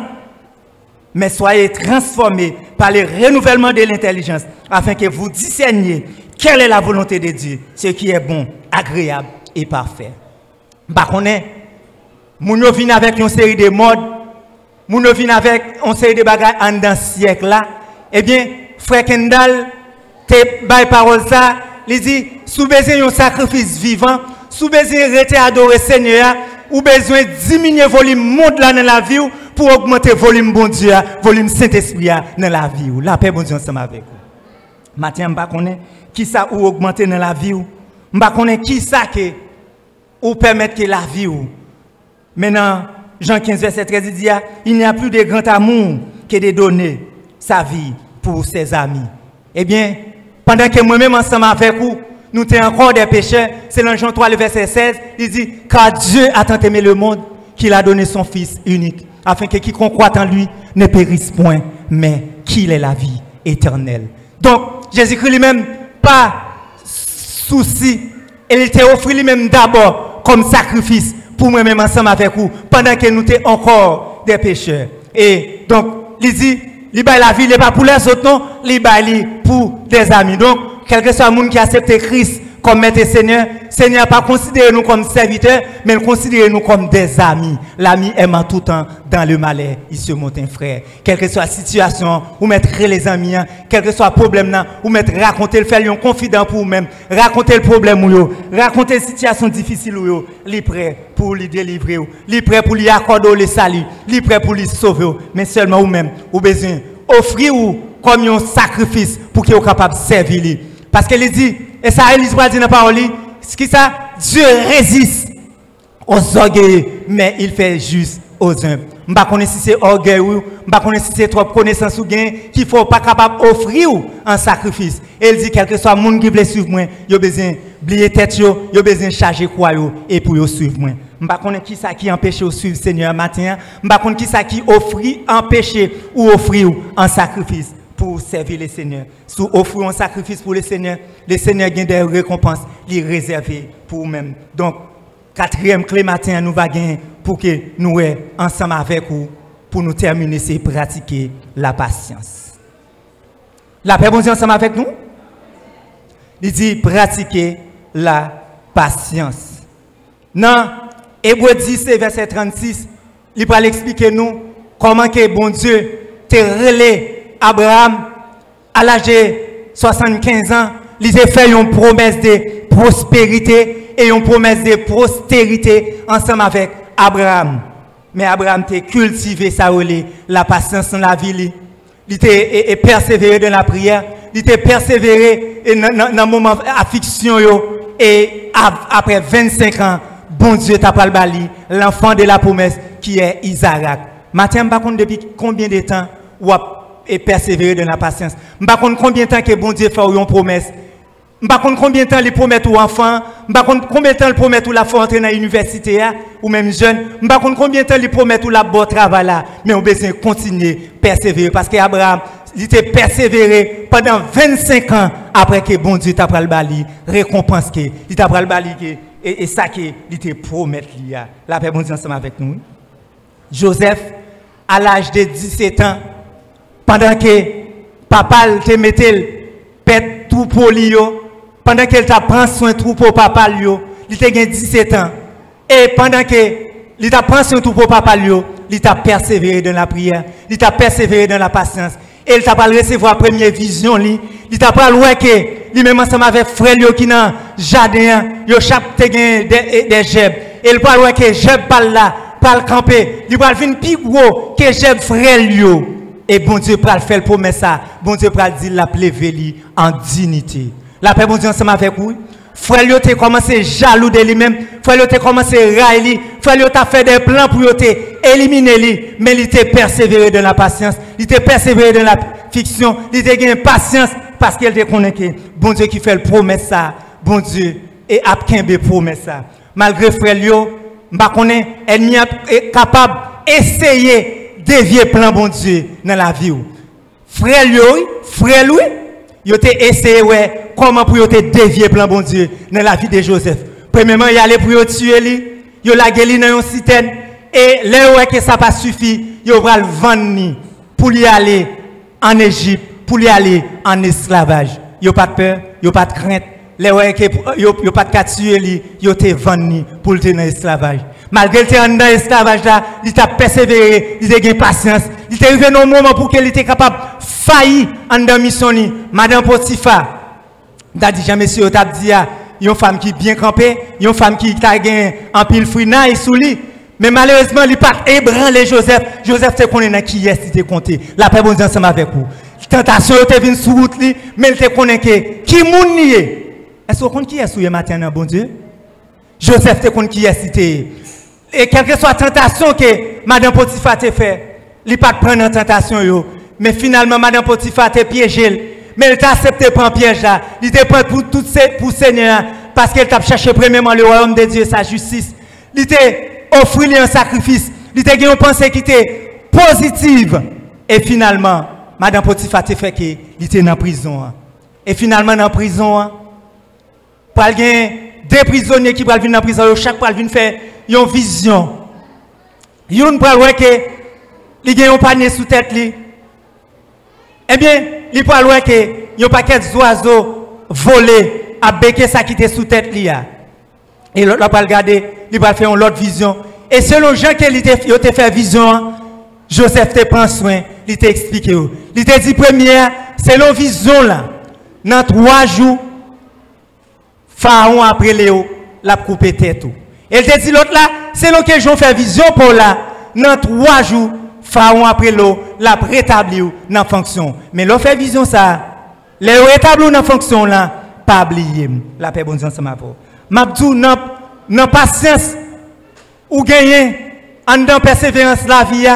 mais soyez transformés par le renouvellement de l'intelligence, afin que vous discerniez quelle est la volonté de Dieu, ce qui est bon, agréable et parfait. Bah, Moun yo vin avec une série de modes, moun yo vin avec une série de bagages en dans siècle là. Eh bien, frère Kendall te bay parole ça, il dit sous besoin un sacrifice vivant, sous besoin rester adorer Seigneur, ou besoin diminuer volume monde là dans la vie pour augmenter volume bon Dieu, volume Saint-Esprit dans la vie. La paix bon Dieu ensemble avec vous. Maintenant, je ne sais pas qui ça ou augmenter dans la vie. Je ne sais pas qui ça que ou permettre que la vie. Maintenant, Jean 15, verset 13 dit, il n'y a plus de grand amour que de donner sa vie pour ses amis. Eh bien, pendant que moi-même ensemble avec vous, nous sommes encore des pécheurs, c'est dans Jean 3, le verset 16, il dit, car Dieu a tant aimé le monde qu'il a donné son Fils unique, afin que quiconque croit en lui ne périsse point, mais qu'il ait la vie éternelle. Donc, Jésus-Christ lui-même, pas souci, il t'a offert lui-même d'abord comme sacrifice pour moi-même ensemble avec vous, pendant que nous sommes encore des pécheurs. Et donc, il dit, il baille la vie, il n'est pas pour les autres, non, il baille pour des amis. Donc, quel que soit le monde qui accepte Christ comme maître et Seigneur, Seigneur pas considéré nous comme serviteurs, mais il considère nous comme des amis. L'ami aimant tout le temps dans le malheur, il se monte un frère. Quelle que soit la situation, ou mettre les amis, quel que soit le problème, ou mettre raconter le faire, un confident pour vous-même, raconter le problème, raconter la situation difficile, il est prêt pour lui délivrer, il est prêt pour lui accorder le salut, il est prêt pour lui sauver, mais seulement vous-même, vous besoin offrir comme un sacrifice pour qu'il soit capable de servir. Parce qu'il dit, et ça, il dit dans la parole, ce qui ça, Dieu résiste aux orgueilleux, mais il fait juste aux humbles. Je ne sais pas si c'est orgueil, je ne sais pas si c'est trop connaissance ou gain, qu'il ne faut pas capable d'offrir un sacrifice. Et il dit, quel que soit le monde qui veut suivre moi, il a besoin d'oublier tête, il a besoin de charger quoi, et pour suivre moi. Je ne sais pas qui ça qui empêche de suivre le Seigneur matin, je ne sais pas qui ça qui empêche ou offrir un sacrifice pour servir le Seigneur. Si vous offrez un sacrifice pour le Seigneur a des récompenses, les réserver pour vous-même. Donc, quatrième clé matin, nous va gagner pour que nous soyons ensemble avec vous, pour nous terminer, c'est pratiquer la patience. La paix, bon Dieu, ensemble avec nous? Il dit pratiquer la patience. Dans Hébreux 10, verset 36, il va expliquer nous comment que bon Dieu te relais Abraham, à l'âge de 75 ans, il a fait une promesse de prospérité et une promesse de postérité ensemble avec Abraham. Mais Abraham a cultivé la patience dans la vie. Il a persévéré dans la prière. Il a persévéré dans le moment d'affliction. Et après 25 ans, bon Dieu t'a pas le bali, l'enfant de la promesse qui est Isaac. Maintenant, je ne sais pas depuis combien de temps ou et persévérer dans la patience. Je ne sais pas combien de temps que bon Dieu fait une promesse. Je ne sais pas combien de temps il promet aux enfants. Je ne sais pas combien de temps il promet la faire entrer dans l'université ou même jeune. Je ne sais pas combien de temps il promet la bonne travail là. Mais on a besoin de continuer, persévérer. Parce qu'Abraham, il était persévéré pendant 25 ans après que bon Dieu t'a pris le bali, récompense que il t'a pris le bali et ça que il te promet là. La paix bon Dieu ensemble avec nous. Joseph, à l'âge de 17 ans, pendant que papa te mettait pète troupeau pendant qu'elle t'a pris soin troupeau papa il t'a 17 ans et pendant que il t'a pris soin troupeau papa il t'a persévéré dans la prière, il t'a persévéré dans la patience et il t'a pas recevoir première vision il t'a pas loin que lui même ensemble avec frère qui dans jardin yo chaque te des jeb et il pas loin que jeb parle là parle camper il va venir plus gros que jeb frère et bon Dieu va faire le promesse ça. Bon Dieu va dire la plever en dignité. La paix bon Dieu ensemble avec vous. Frère yo te commencé jaloux de lui-même. Frère yo te commencé railler. Frère yo t'a fait des plans pour yo te éliminer lui, mais il était persévéré dans la patience. Il était persévéré dans la fiction. Il était gagné patience parce qu'il te connaît que bon Dieu qui fait le promesse ça. Bon Dieu et a kembe promesse ça. Malgré frère yo, m'pa connaît ennemi est capable essayer dévier plan bon Dieu dans la vie. Frère lui, il a essayé comment pour dévier plan bon Dieu dans la vie de Joseph. Premièrement, il allait pour tuer lui, il a gagné dans une citerne et là que ça pas suffi, il va le vendre pour lui aller en Égypte, pour lui aller en esclavage. Il a pas de peur, il a pas de crainte. Les que il a pas de tuer lui, il a vendre pour le dans l'esclavage. Malgré qu'il était dans l'esclavage là, il a persévéré, il a eu patience. Il est arrivé dans un moment pour qu'il était capable de faillir en dans mission. Madame Potiphar, il a dit, monsieur, il a dit, il y a une femme qui est bien campée, une femme qui a gagné un pile fruit sous lui. Mais malheureusement, il n'a pas ébranlé Joseph. Joseph, c'est qu'on est qui est, il compté. La paix, bon Dieu, ensemble avec vous. Tentation, il est venu sur route, mais il te connaît qui moun nié. Est-ce qu'on connaît qui est sous le matin, bon Dieu? Joseph, te connaît qui est cité. Et quelle que soit la tentation que Madame Potiphar te fait, il n'a pas prendre une tentation, mais finalement, Madame Potiphar te piégé. Mais il t'a accepté pour un piège là. Il te prend pour tout pour Seigneur, parce qu'il t'a cherché premièrement le royaume de Dieu, sa justice. Il t'a offert un sacrifice. Il t'a une pensée qui était positive. Et finalement, Madame Potiphar te fait qu'il était dans la prison. Et finalement, dans la prison, il y a deux prisonniers qui vont venir dans la prison. Chaque fois, ils vont faire une vision. Ils vont voir que il y a un panier sous tête. Eh bien, il peut voir que il y a un paquet d'oiseaux volés à béquer ça qui était sous tête. Et l'autre va regarder, il va faire une autre vision. Et selon Jean qui a fait vision, Joseph te prend soin, il t'a expliqué. Il t'a dit première, selon vision là, dans 3 jours, Pharaon après Léo, l'a coupé tête. Et il t'a dit l'autre là, selon que Jean fait vision pour là, dans 3 jours, Pharaon après l'eau, l'a rétabli dans fonction. Mais l'on fait vision ça, les rétabli dans fonction là, pas oublier. La paix bon Dieu ensemble pour. M'abdou non patience ou gagner en dans persévérance la vie,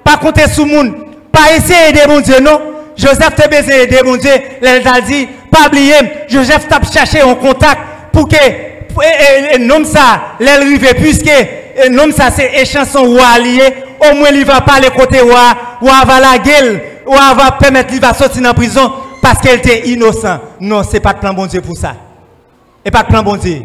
pas compter sur monde, pas essayer d'aider mon Dieu non. Joseph t'a besoin d'aider mon Dieu, il t'a dit pas oublier. Joseph t'a cherché un contact pour que nom ça l'arrive puisque nom ça c'est échanson ou allié. Au moins, il va pas les côtés ou va la gueule, ou va permettre qu'il va sortir de la prison parce qu'elle était innocent. Non, ce n'est pas de plan bon Dieu pour ça. Et pas de plan bon Dieu.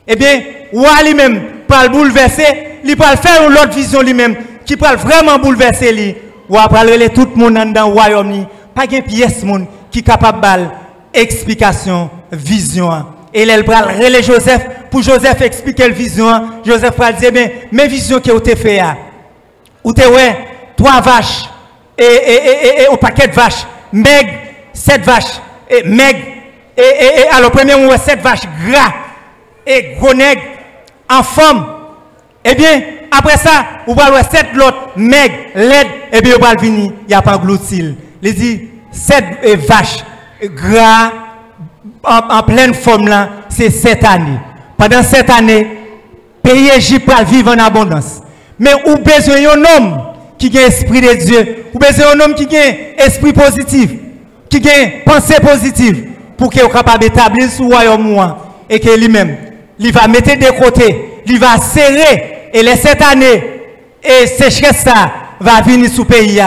Eh bien, ou lui-même, pour le bouleverser, il peut faire une autre vision lui-même, qui peut vraiment bouleverser lui, ou va aller tout le monde dans le royaume, pas une pièce qui est capable de explication, vision. Et il va relayer Joseph, pour Joseph expliquer la vision. Joseph va dire, mes visions que vous avez fait, ou te ouais 3 vaches et un paquet de vaches maigres, 7 vaches et maigres et alors premier on voit 7 vaches gras et gros nègres en forme. Eh bien après ça on va voir 7 l'autre maigres laides et bien on va venir il y a pas gloutil. Il dit 7 vaches gras en pleine forme là, c'est 7 années. Pendant 7 années pays Égypte va vivre en abondance. Mais ou besoin d'un homme qui a esprit de Dieu, ou besoin d'un homme qui a esprit positif, qui a pensée positive, pour qu'il soit capable d'établir ce royaume et que lui-même, il va mettre de côté, il va serrer, et les 7 années, et sécheresse ça va venir sous le pays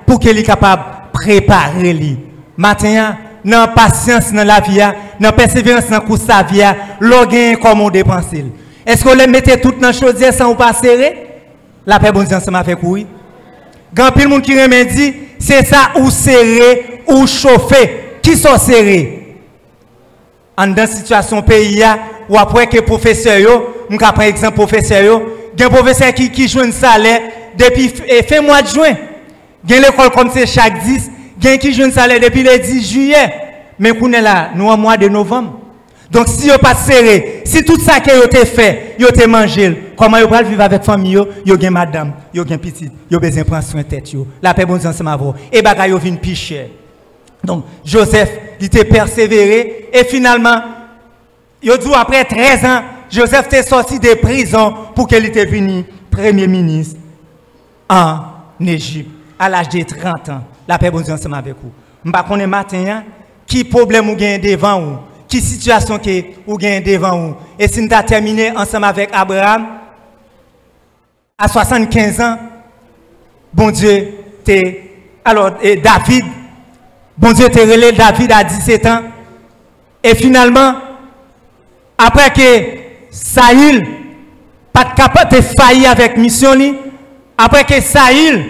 pour qu'il soit capable de préparer lui. Maintenant, dans la patience dans la vie, dans la persévérance dans la sa vie, l'on gagne comme on dépense. Est-ce qu'on les mettait toutes dans la chose sans ou pas serrer? La paix bon Dieu ensemble avec oui. Grand pile monde qui remet dit c'est ça ou serré ou chauffer. Qui sont serrés? En dans situation pays ou après que professeur yo, on prend exemple professeur yo, gen professeur qui joue un salaire depuis fin mois de juin. Gen l'école comme c'est chaque 10, gen qui joue un salaire depuis le 10 juillet. Mais qu'on est là, nous en mois de novembre. Donc si vous pas serré, si tout ça que vous avez fait, vous avez mangé, comment vous pouvez vivre avec famille, vous avez madame, vous avez petite, vous avez besoin de prendre soin de tête. La paix bon Dieu ensemble avec vous. Et bagaille vous vient plus cher. Donc Joseph, il était persévéré et finalement, il dit après 13 ans, Joseph était sorti de prison pour qu'il était venu premier ministre en Égypte à l'âge de 30 ans. La paix bon Dieu ensemble avec vous. Je ne sais pas matin qui problème vous gagnez devant vous. Qui situation que vous gagnez devant vous. Et si nous avons terminé ensemble avec Abraham, à 75 ans, bon Dieu, alors David, bon Dieu, te relé David à 17 ans. Et finalement, après que Saül, pas capable de faillir avec mission, après que Saül,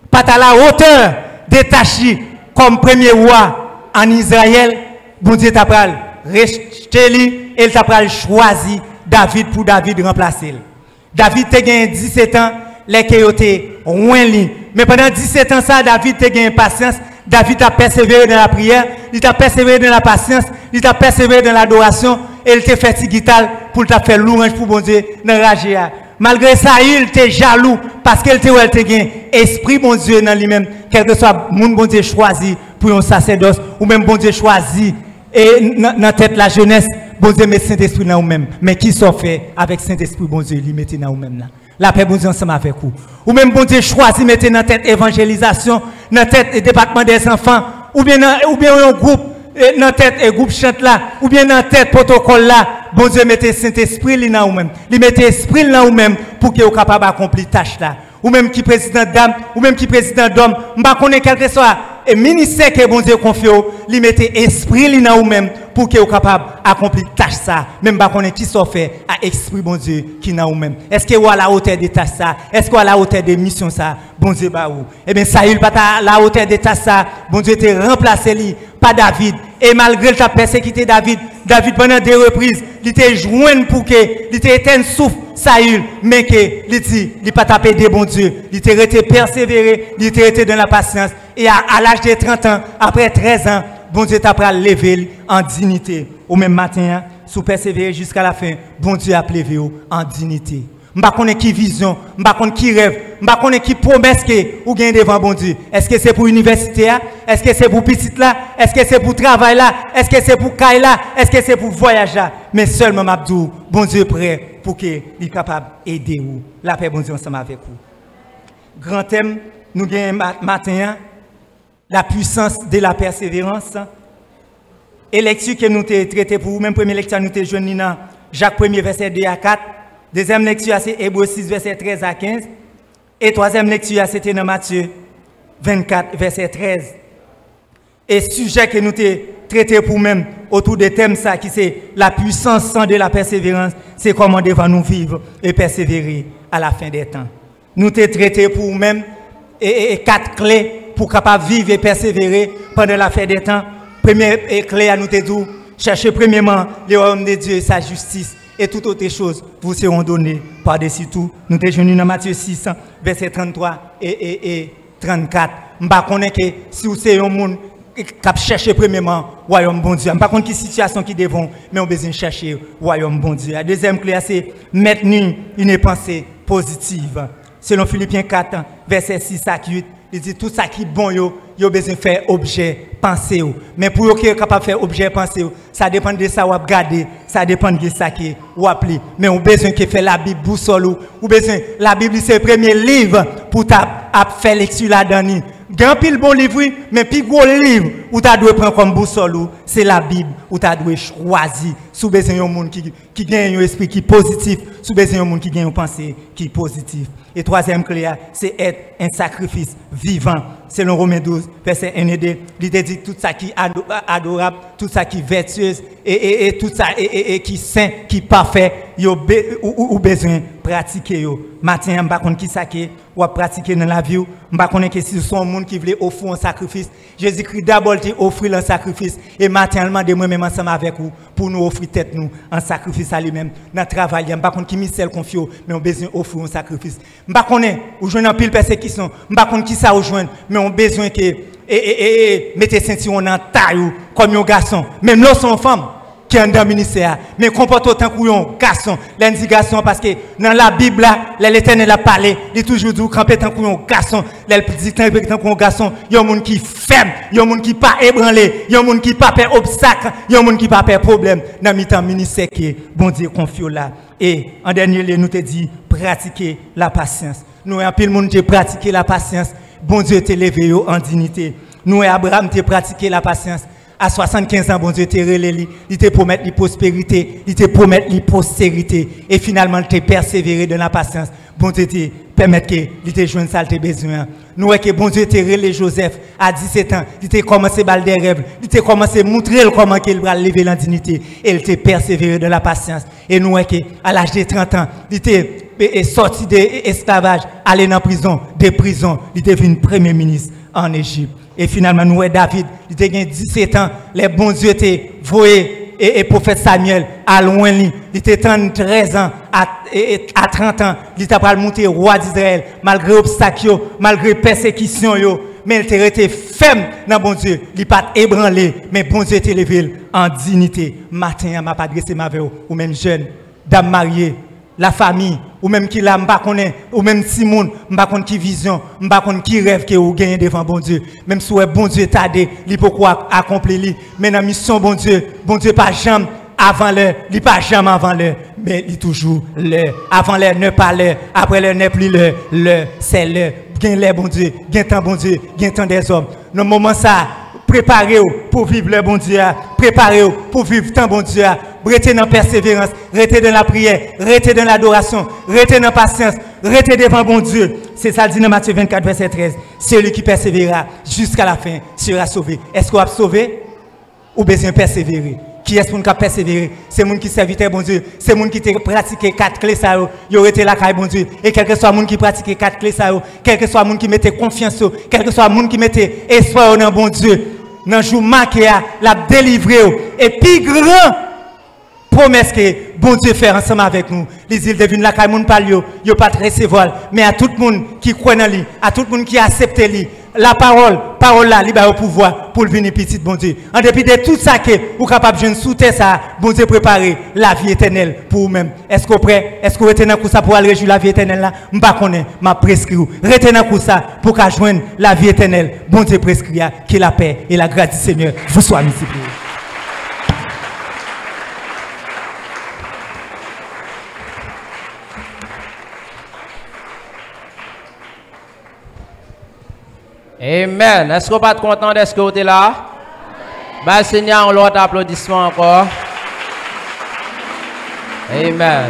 pas à la hauteur détaché comme premier roi en Israël, bon Dieu t'a rejeté lui et il t'a choisi David pour David remplacer. David te gagné 17 ans, les qui étaient loin li. Mais pendant 17 ans ça, David te gagné patience, David a persévéré dans la prière, il a persévéré dans la patience, il a persévéré dans l'adoration, et il t'a fait tigital pour t'a faire louange pour bon Dieu dans la. Malgré ça, il était jaloux parce qu'il était gagné esprit bon Dieu dans lui-même, quel que soit mon bon Dieu choisi pour un sacerdoce ou même bon Dieu choisi et dans tête la jeunesse, bon Dieu met Saint-Esprit dans vous-même. Mais qui s'en fait avec Saint-Esprit bon Dieu, il met dans vous-même là. La paix bon Dieu ensemble avec vous. Ou même bon Dieu choisi mettre dans tête évangélisation, dans tête département des enfants ou bien un groupe dans tête et groupe chante là ou bien dans tête protocole là, bon Dieu mettez Saint-Esprit dans vous-même. Il mettez esprit dans vous-même pour que vous capable d'accomplir tâche là. Ou même qui président d'âme, ou même qui président d'homme, m'pa connaît quel que soit et ministère que bon Dieu confie, il mettez esprit dans vous-même pour que vous capable d'accomplir tâche ça. Même pas connaît qui soit fait à esprit bon Dieu qui dans vous-même. Est-ce que vous à la hauteur des tâches ça? Est-ce que vous à la hauteur des missions ça? Bon Dieu ba ou. Eh bien ça il pas à la hauteur des tâches ça. Bon Dieu te remplacé lui pas David et malgré le persécuté David pendant 2 reprises, il était joint pour que il était éteint souffle Saül, mais que il dit il pas tapé des bon Dieu, il était resté persévéré, il était resté dans la patience et à l'âge de 30 ans, après 13 ans, bon Dieu t'a pris lever en dignité. Au même matin, sous persévérer jusqu'à la fin, bon Dieu a levé en dignité. M'pa connais qui vision, m'pa connais qui rêve, m'pa connais qui promesse que ou gagne devant bon Dieu. Est-ce que c'est pour université là? Est-ce que c'est pour petite là? Est-ce que c'est pour travail là? Est-ce que c'est pour caille là? Est-ce que c'est pour voyage là? Mais seulement m'abdou, bon Dieu prêt pour que il capable aider vous. La paix bon Dieu ensemble avec vous. Grand thème nous gagnons matin la puissance de la persévérance. Et lecture que nous avons traité pour vous, même première lecture nous avons joué dans Jacques 1er verset 2 à 4. Deuxième lecture, c'est Hébreux 6, verset 13 à 15. Et troisième lecture, c'était dans Matthieu 24, verset 13. Et sujet que nous avons traité pour nous autour des thèmes, ça, qui c'est la puissance de la persévérance, c'est comment devons nous vivre et persévérer à la fin des temps. Nous avons traité pour nous-mêmes et 4 clés pour capable vivre et persévérer pendant la fin des temps. Première clé à nous te dire, cherchez premièrement le royaume de Dieu et sa justice. Et toutes autres choses vous seront données par-dessus tout. Nous sommes venus dans Matthieu 6, verset 33 et 34. Je ne sais pas que si vous êtes un monde qui cherche premièrement le royaume bon Dieu. Je ne sais pas quelle situation qui devons, mais on a besoin de chercher le royaume bon Dieu. La deuxième clé, c'est maintenir une pensée positive. Selon Philippiens 4, verset 6 à 8, il dit tout ça qui est bon, il a besoin de faire objet penser. Mais pour être capable de faire objet penser, ça dépend de ça ou regarder, ça dépend de ça qui ou appeler. Mais on a besoin de faire la Bible boussole ou besoin la Bible c'est le premier livre pour faire lecture là-dedans. Grand pile bon livre, mais plus gros livre où tu dois prendre comme boussole, c'est la Bible où tu dois choisir. Sous besoin d'un monde qui gagne un esprit qui est positif, sous besoin d'un monde qui gagne une pensée qui est positive. Et troisième clé, c'est être un sacrifice vivant. Selon Romains 12, verset 1 et 2, il dit tout ça qui est adorable, tout ça qui est vertueuse, et tout ça qui est saint, qui est parfait, ou besoin de pratiquer. Matin, je ne sais pas qui ça qui ou pratiquer dans la vie. Je ne sais pas si ce sont un monde qui veut offrir un sacrifice. Jésus-Christ d'abord offrir un sacrifice. Et maintenant, je demande moi-même ensemble avec vous pour nous offrir tête nous un sacrifice à lui-même. Dans le travail, je ne sais pas qui misère confie, mais on a besoin d'offrir un sacrifice. Je ne sais pas où je suis pile persécution. Je ne sais pas qui ça rejoint, mais on a besoin que mettez ceinture dans taille comme un garçon. Même nous sommes femmes qui sont dans le ministère, mais comporte autant qu'un garçon. L'indication parce que dans la Bible, l'Éternel a parlé, il toujours dit camper tant qu'un garçon. Il dit tant qu'un garçon, il y a un monde qui est faible, il y a un monde qui n'est pas ébranlé, il y a un monde qui n'a pas peur obstacle, il y a un monde qui n'a pas peur problème. Dans le ministère qui bon Dieu confie là. Et en dernier lieu, nous te dit pratiquer la patience. Nous, un peu le monde qui pratique la patience. Bon Dieu t'a levé en dignité. Nous, Abraham t'a pratiqué la patience. À 75 ans, bon Dieu t'a relé, il t'a promis la prospérité, il t'a promis la postérité. Et finalement, il t'a persévéré dans la patience. Bon Dieu t'a permis qu'il t'a joué ça, il t'a besoin. Nous, que bon Dieu t'a relé Joseph à 17 ans, il t'a commencé à des rêves, il t'a commencé à montrer comment il va lever la dignité. Et il t'a persévéré dans la patience. Et nous, que à l'âge de 30 ans, il t'a sorti de l'esclavage, allé dans la prison, des prisons, il est devenu premier ministre en Égypte. Et finalement, nous, David, il a 17 ans, les bons dieux étaient voués et prophète Samuel, à loin, il était 13 ans, à 30 ans, il était pas monter roi d'Israël, malgré obstacles, malgré persécution, mais il était resté ferme dans bon Dieu, il n'est pas ébranlé, mais bon Dieu était levé en dignité. Matin, m'a pas adressé ma veille, ou même jeune, dame mariée, la famille, ou même qui l'a, m'pa connaît, ou même Simon, m'pa connaît qui vision, m'pa connaît qui rêve que ou gagne devant bon Dieu. Même si bon Dieu t'a dit, il peut quoi accomplir, mais dans mission bon Dieu pas jamais avant l'heure, il pas jamais avant l'heure, mais il toujours l'heure. Avant l'heure n'est pas l'heure, après l'heure n'est plus l'heure, l'heure c'est l'heure. Gagne l'heure bon Dieu, gagne temps bon Dieu, gagne temps des hommes. Dans le moment ça, préparez-vous pour vivre le bon Dieu, préparez-vous pour vivre tant bon Dieu. Restez dans la persévérance, restez dans la prière, restez dans l'adoration, restez dans la patience, restez devant bon Dieu. C'est ça le dit dans Matthieu 24, verset 13. Celui qui persévérera jusqu'à la fin sera sauvé. Est-ce qu'on va sauver ou besoin persévérer? Qui est-ce qu'on a persévérer? C'est le monde qui servitait bon Dieu. C'est le monde qui pratiquait 4 clés ça. Il aurait été là quand bon Dieu. Et quel que soit le monde qui pratiquait 4 clés ça, quel que soit le monde qui mettait confiance, quel que soit le monde qui mettait espoir dans bon Dieu, dans le jour marqué, l'a délivré. Et puis grand promesse que bon Dieu fait ensemble avec nous. Les îles deviennent là quand monde parle, yo pas recevoir, mais à tout le monde qui croit en lui, à tout le monde qui accepte lui, la parole là, il a le pouvoir pour venir petit bon Dieu. En dépit de tout ça que vous capable de sous terre ça, bon Dieu préparer la vie éternelle pour vous-même. Est-ce que vous prêt? Est-ce que vous êtes dans ça pour aller réjouir la vie éternelle là? M'pas connais, m'a prescrit. Restez dans ça pour qu'à joindre la vie éternelle. Bon Dieu prescrit que la paix et la grâce du Seigneur vous soient multipliées. Amen. Est-ce que vous n'êtes pas content de ce que vous êtes là? Bah, Seigneur, on l'autre applaudissement encore. Amen.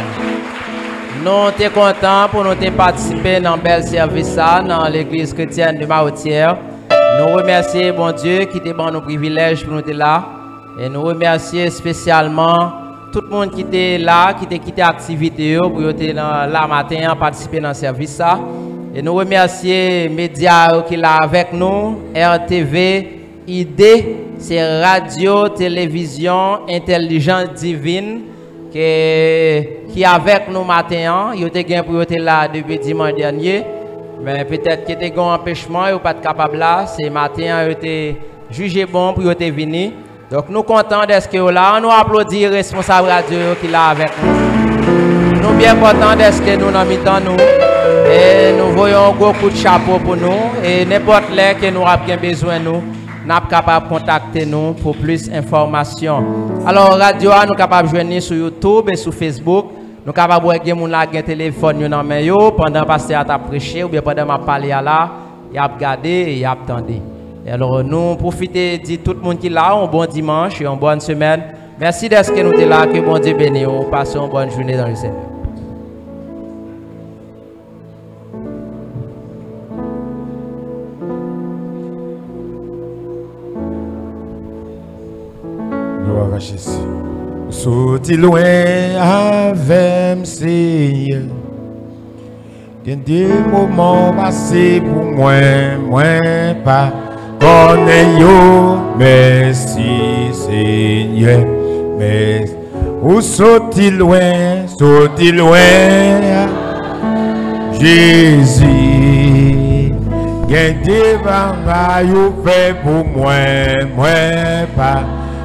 Nous sommes contents pour nous participer dans un bel service dans l'église chrétienne de Maotière. Nous remercions bon Dieu qui t'a donné nos privilèges pour nous être là. Et nous remercions spécialement tout le monde qui était là, qui t'a quitté l'activité pour être là matin participer dans le service. Et nous remercions les médias qui sont là avec nous, RTV, ID, c'est Radio, Télévision, Intelligence Divine, qui est avec nous matin. Ils ont été pour être là depuis dimanche dernier, mais peut-être qu'ils ont un empêchement, ils n'ont pas capable là. C'est matin, ils ont été jugés bon pour être venus. Donc nous sommes contents de ce que là. On nous applaudit le responsable radio qui est là avec nous. Nous sommes bien contents de ce que nous avons mis dans nous. Et nous voyons un gros coup de chapeau pour nous. Et n'importe là que nous avons besoin de nous, nous sommes capables de contacter nous pour plus d'informations. Alors, radio, nous sommes capables de joindre sur YouTube et sur Facebook. Nous sommes capables de regarder un téléphone dans main pendant que pasteur a prêché ou bien pendant que je parle là, il a regardé et il a attendu. Alors, nous profitons de tout le monde qui est là. Un bon dimanche et une bonne semaine. Merci d'être que nous sommes là. Que bon Dieu bénisse. Passons une bonne journée dans le Seigneur. Gloire à Jésus. Sorti loin avec Seigneur. Il y a des moments passés pour moi, pas connais yo. Merci Seigneur. Mais où sorti loin, Jésus. Il y a des bagailles fait pour moi, pas.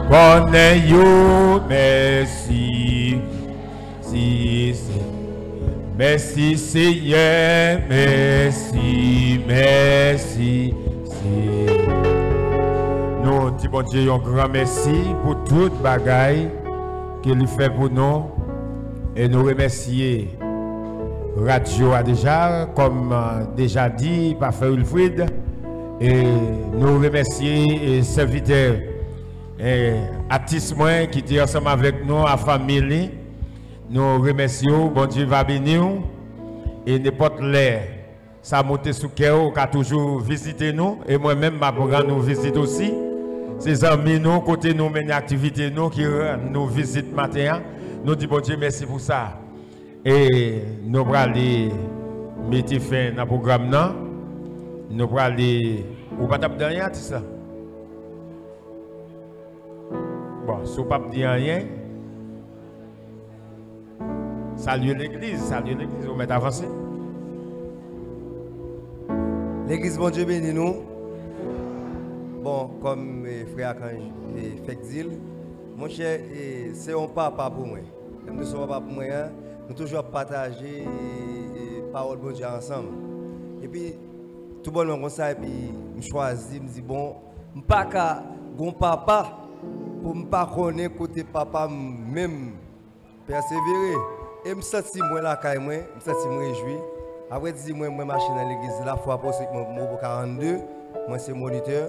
Connais yo, merci, merci Seigneur, merci. Nous disons bon Dieu un grand merci pour toute bagaille qu'il fait pour nous et nous remercions Radio a déjà, comme déjà dit par Frère Wilfried, et nous remercions les serviteurs. Et artistes qui étaient ensemble avec nous, à famille, nous remercions, bon Dieu va bénir et n'importe l'air, ça monte sous cœur, qui a toujours visité nous, et moi-même, ma programme nous visite aussi. Ces amis, nous, côté nous, mes activités, nous, qui nous visitent matin, nous disons bon Dieu, merci pour ça. Et nous allons aller mettre fin dans le programme, nous allons aller, ou pas taper derrière, tout ça. Bon, si vous ne pouvez pas dire rien, saluez l'église, vous mettez avancé. L'église, bon Dieu béni nous. Bon, comme frère quand fait dire, mon cher, c'est un papa pour moi. Nous sommes papa pour moi, nous toujours partager parole bon Dieu ensemble. Et puis, tout bon comme ça, et puis, je choisis, je me dis, bon, je ne suis pas un papa pour ne pas connaître côté papa même persévérer. Et je me sens moi là, je me sens réjoui. Après, je dis, moi, je marche dans l'église la fois possible, moi, 42, moi, c'est moniteur.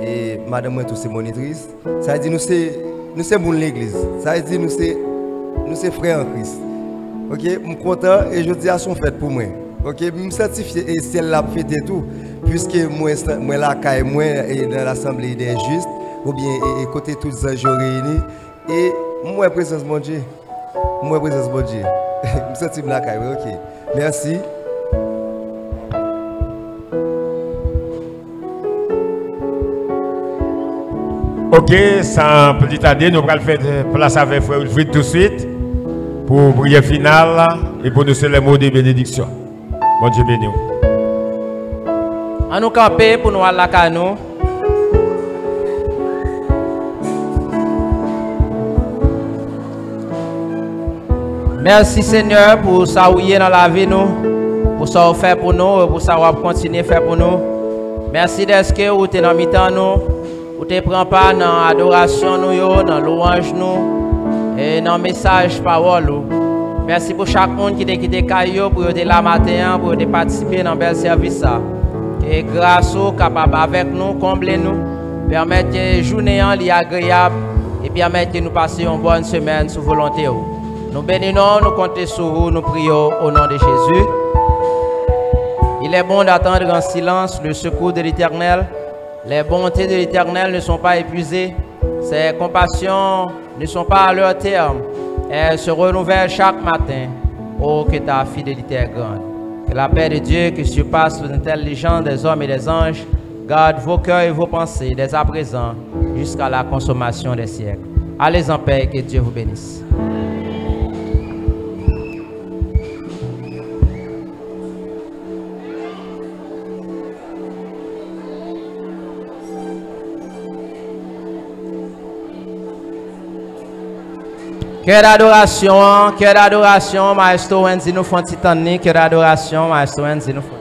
Et madame, moi, tous c'est monitrice. Ça veut dire, nous sommes bon l'église. Ça veut dire, nous sommes frères en Christ. Ok, je suis content et je dis à son fête pour moi. Ok, je me certifie et celle-là fête et tout. Puisque moi, là, moi, et dans l'assemblée des justes, ou bien, et côté tous les jours réunis. Et moi, présence, mon Dieu. Moi, présence, mon Dieu. Je me certifie là, ok. Merci. Ok, sans plus tarder, nous allons faire place avec Frère Wilfried tout de suite pour prière finale et pour nous faire les mots de bénédiction. Bon Dieu béni. On nous camper pour nous aller à la canou. Merci Seigneur pour ça où dans la vie nous, pour ça vous fait pour nous, pour ça vous continuer à faire pour nous. Merci d'être que vous êtes dans le temps nous, vous ne prenez pas dans l'adoration nous, dans louange nous et dans le message parole. Merci pour chaque monde qui est quitté Caillou pour être là matin, pour participer dans le bel service. Et grâce au capable avec nous, combler nous, permettre que la journée soit agréable et permettre que nous passions une bonne semaine sous volonté. Nous bénissons, nous comptons sur vous, nous prions au nom de Jésus. Il est bon d'attendre en silence le secours de l'Éternel. Les bontés de l'Éternel ne sont pas épuisées. Ses compassions ne sont pas à leur terme. Elles se renouvellent chaque matin. Oh, que ta fidélité est grande. Que la paix de Dieu qui surpasse l'intelligence des hommes et des anges garde vos cœurs et vos pensées dès à présent jusqu'à la consommation des siècles. Allez en paix et que Dieu vous bénisse. Cœur d'adoration, Maestro Wendy nous font titanique, cœur d'adoration, Maestro Wendy nous font.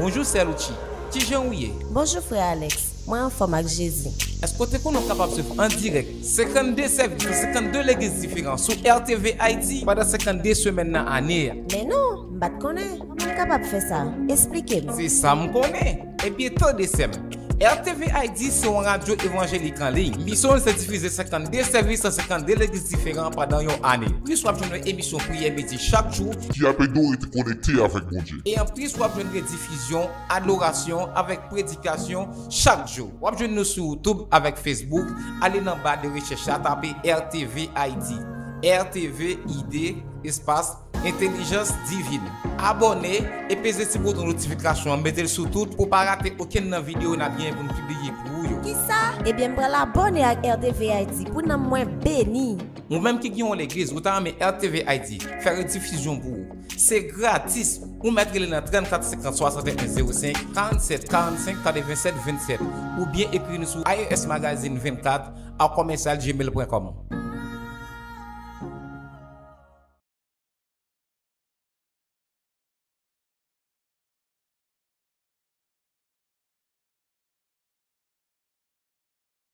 Bonjour, c'est Luchi. Qui j'en ouye? Bonjour, frère Alex. Moi, en forme avec Jésus. Est-ce que tu es capable de faire en direct 52 services, 52 églises différentes sur RTV Haïti pendant 52 semaines dans l'année? Mais non, je ne connais pas. Je suis capable de faire ça. Expliquez-moi. C'est ça, je connais. Et bien, tant de semaines. RTV Haïti, c'est une radio évangélique en ligne. Mission, c'est diffuser 52 services dans 52 églises différentes pendant une année. Puis, soit une émission prière midi chaque jour. Qui a besoin de connecter avec mon Dieu. Et en plus, soit une diffusion, adoration avec prédication chaque jour. Ou bien nous sur YouTube avec Facebook. Allez dans le bas de recherche, tapez RTV Haïti. RTV ID, espace, intelligence divine. Abonnez et pesez sur votre notification. Mettez-le sur tout pour ne pas rater aucune vidéo n'a bien pour nous publier pour vous. Qui ça? Eh bien, je vais l'abonner à RTV Haïti pour nous moins béni. Ou même qui ont l'église, vous avez RTV Haïti, faire une diffusion pour vous. C'est gratis. ou mettre le 34 50 61 05 47 45 87 27 ou bien écrire nous sur iOS Magazine 24 à commercial gmail.com.